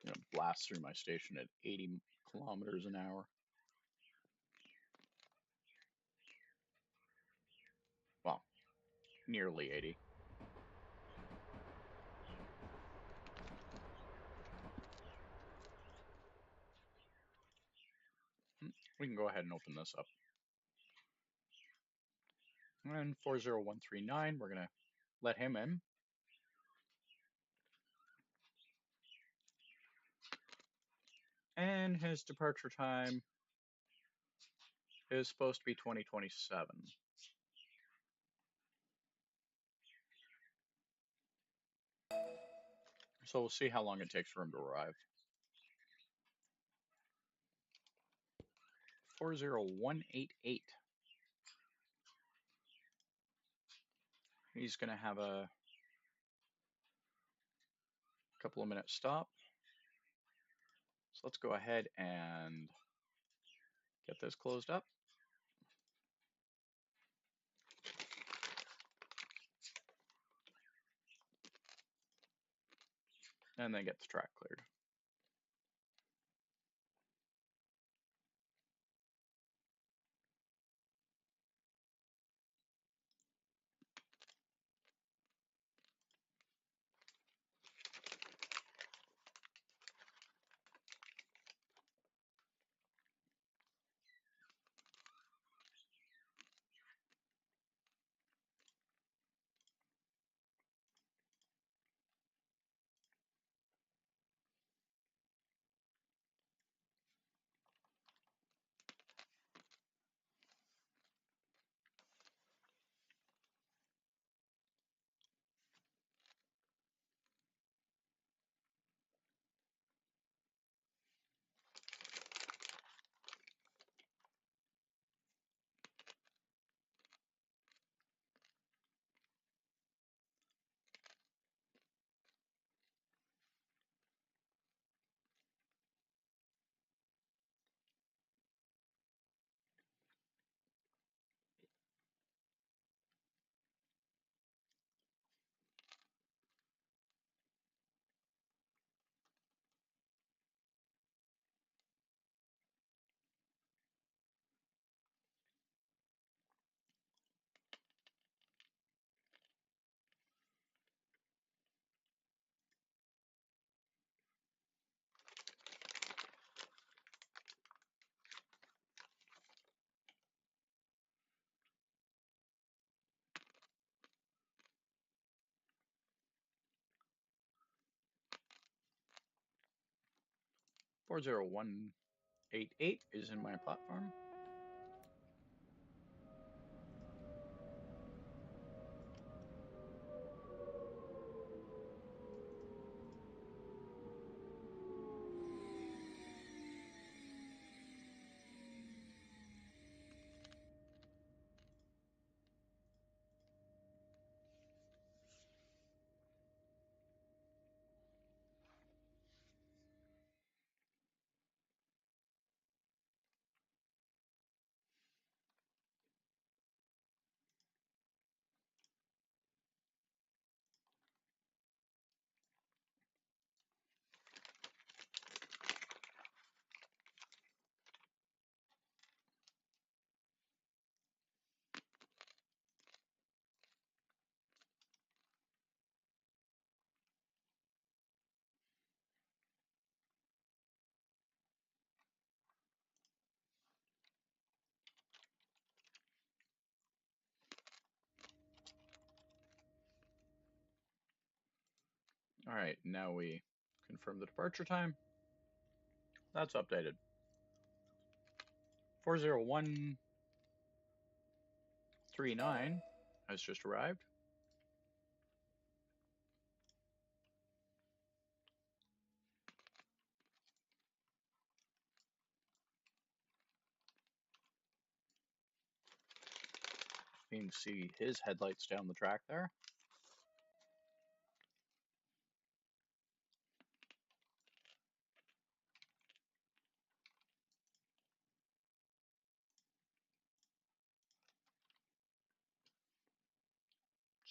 I'm going to blast through my station at 80 kilometers an hour. Well, nearly 80. We can go ahead and open this up. And 40139, we're going to let him in. And his departure time is supposed to be 2027. So we'll see how long it takes for him to arrive. 40188. He's going to have a couple of minutes stop. So let's go ahead and get this closed up. And then get the track cleared. 40188 is in my platform. All right, now we confirm the departure time. That's updated. 40139 has just arrived. You can see his headlights down the track there.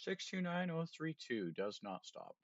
$629,032 does not stop.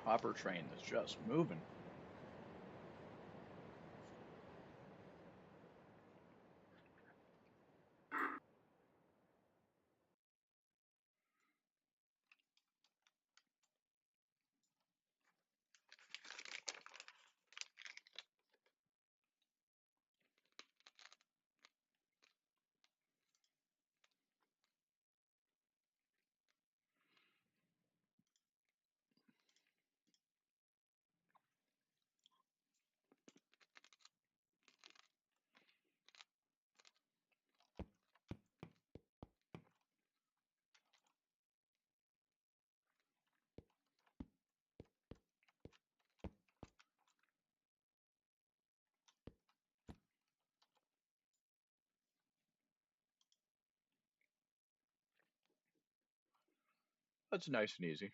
Hopper train that's just moving. That's nice and easy.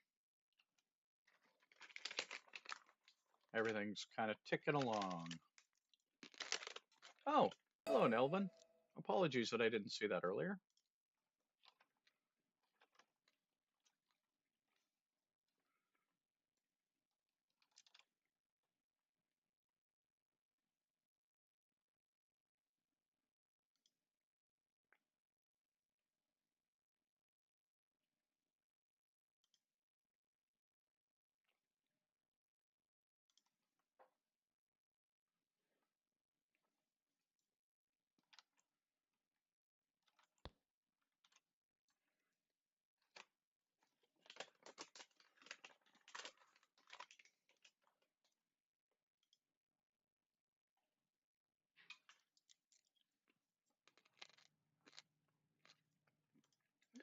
Everything's kind of ticking along. Oh, hello, Nelvin. Apologies that I didn't see that earlier.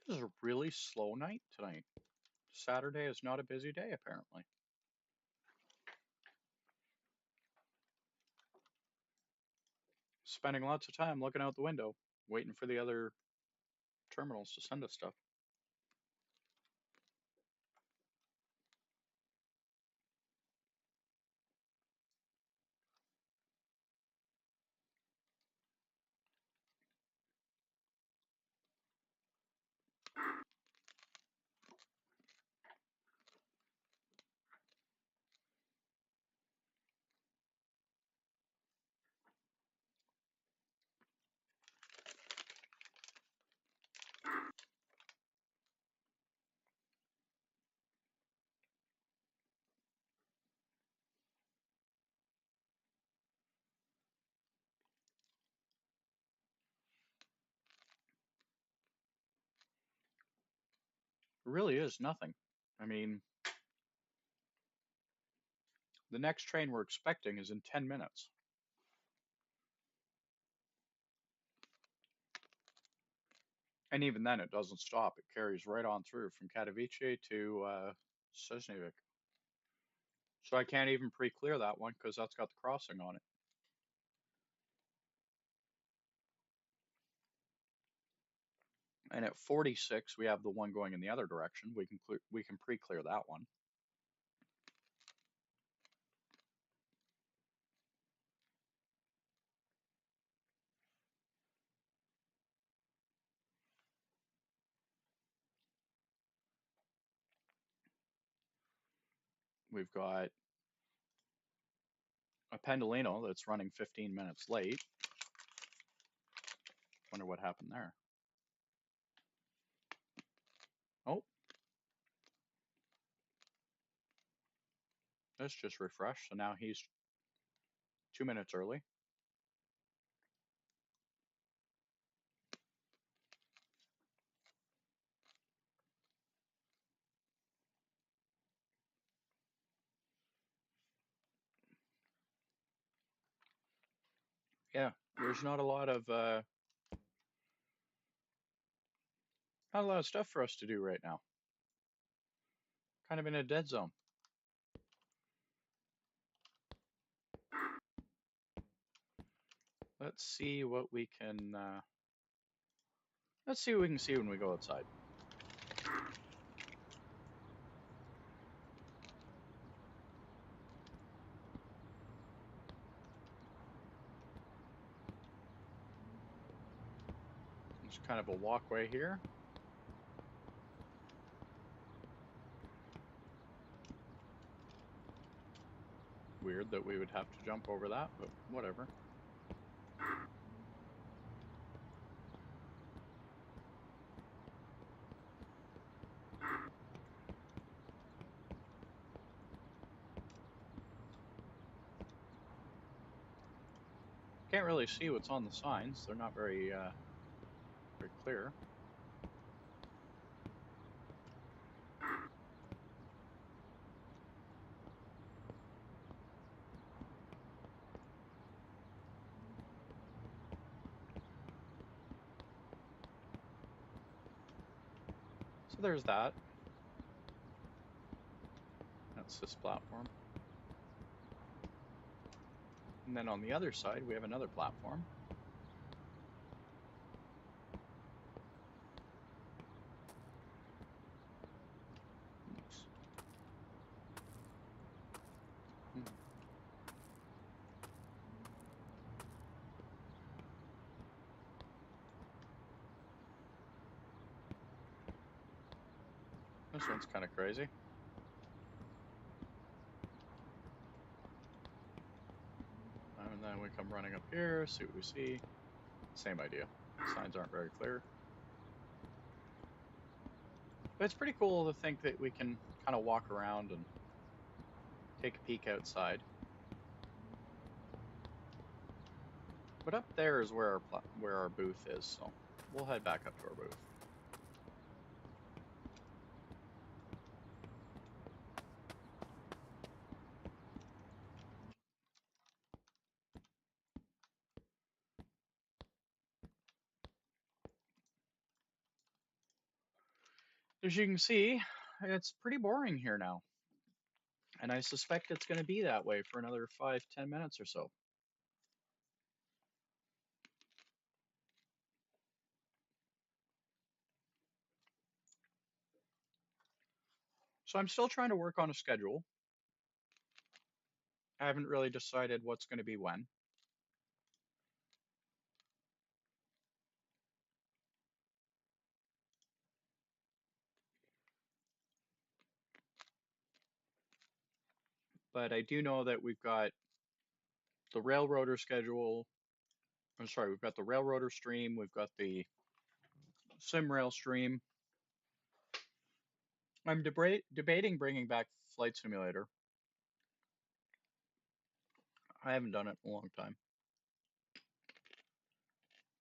This is a really slow night tonight. Saturday is not a busy day, apparently. Spending lots of time looking out the window, waiting for the other terminals to send us stuff. It really is nothing. I mean, the next train we're expecting is in 10 minutes. And even then, it doesn't stop. It carries right on through from Katowice to Zadwodzie. So I can't even pre-clear that one because that's got the crossing on it. And at 46, we have the one going in the other direction. We can pre-clear that one. We've got a Pendolino that's running 15 minutes late. Wonder what happened there. Oh. Let's just refresh. So now he's 2 minutes early. Yeah, there's not a lot of stuff for us to do right now. Kind of in a dead zone. Let's see what we can let's see what we can see when we go outside. There's kind of a walkway here. Weird that we would have to jump over that, but whatever. Can't really see what's on the signs. They're not very very clear. So there's that. That's this platform. And then on the other side, we have another platform. This one's kind of crazy. And then we come running up here, see what we see. Same idea. Signs aren't very clear. But it's pretty cool to think that we can kind of walk around and take a peek outside. But up there is where our booth is, so we'll head back up to our booth. As you can see, it's pretty boring here now. And I suspect it's going to be that way for another 5-10 minutes or so. So I'm still trying to work on a schedule. I haven't really decided what's going to be when. But I do know that we've got the Railroader schedule. I'm sorry, we've got the Railroader stream. We've got the Simrail stream. I'm debating bringing back Flight Simulator. I haven't done it in a long time.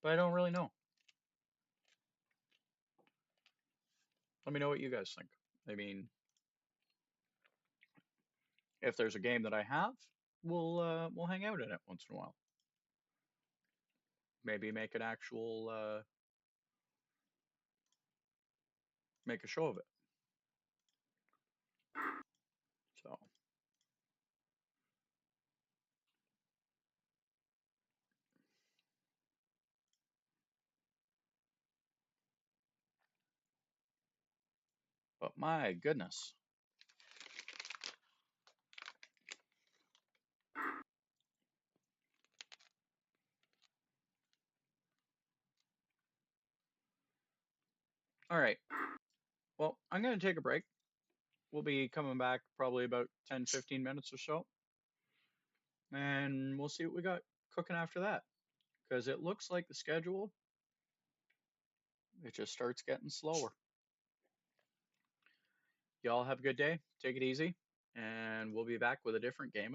But I don't really know. Let me know what you guys think. I mean, if there's a game that I have, we'll hang out in it once in a while. Maybe make an actual make a show of it. So but my goodness. All right. Well, I'm going to take a break. We'll be coming back probably about 10-15 minutes or so. And we'll see what we got cooking after that. Because it looks like the schedule, it just starts getting slower. Y'all have a good day. Take it easy. And we'll be back with a different game.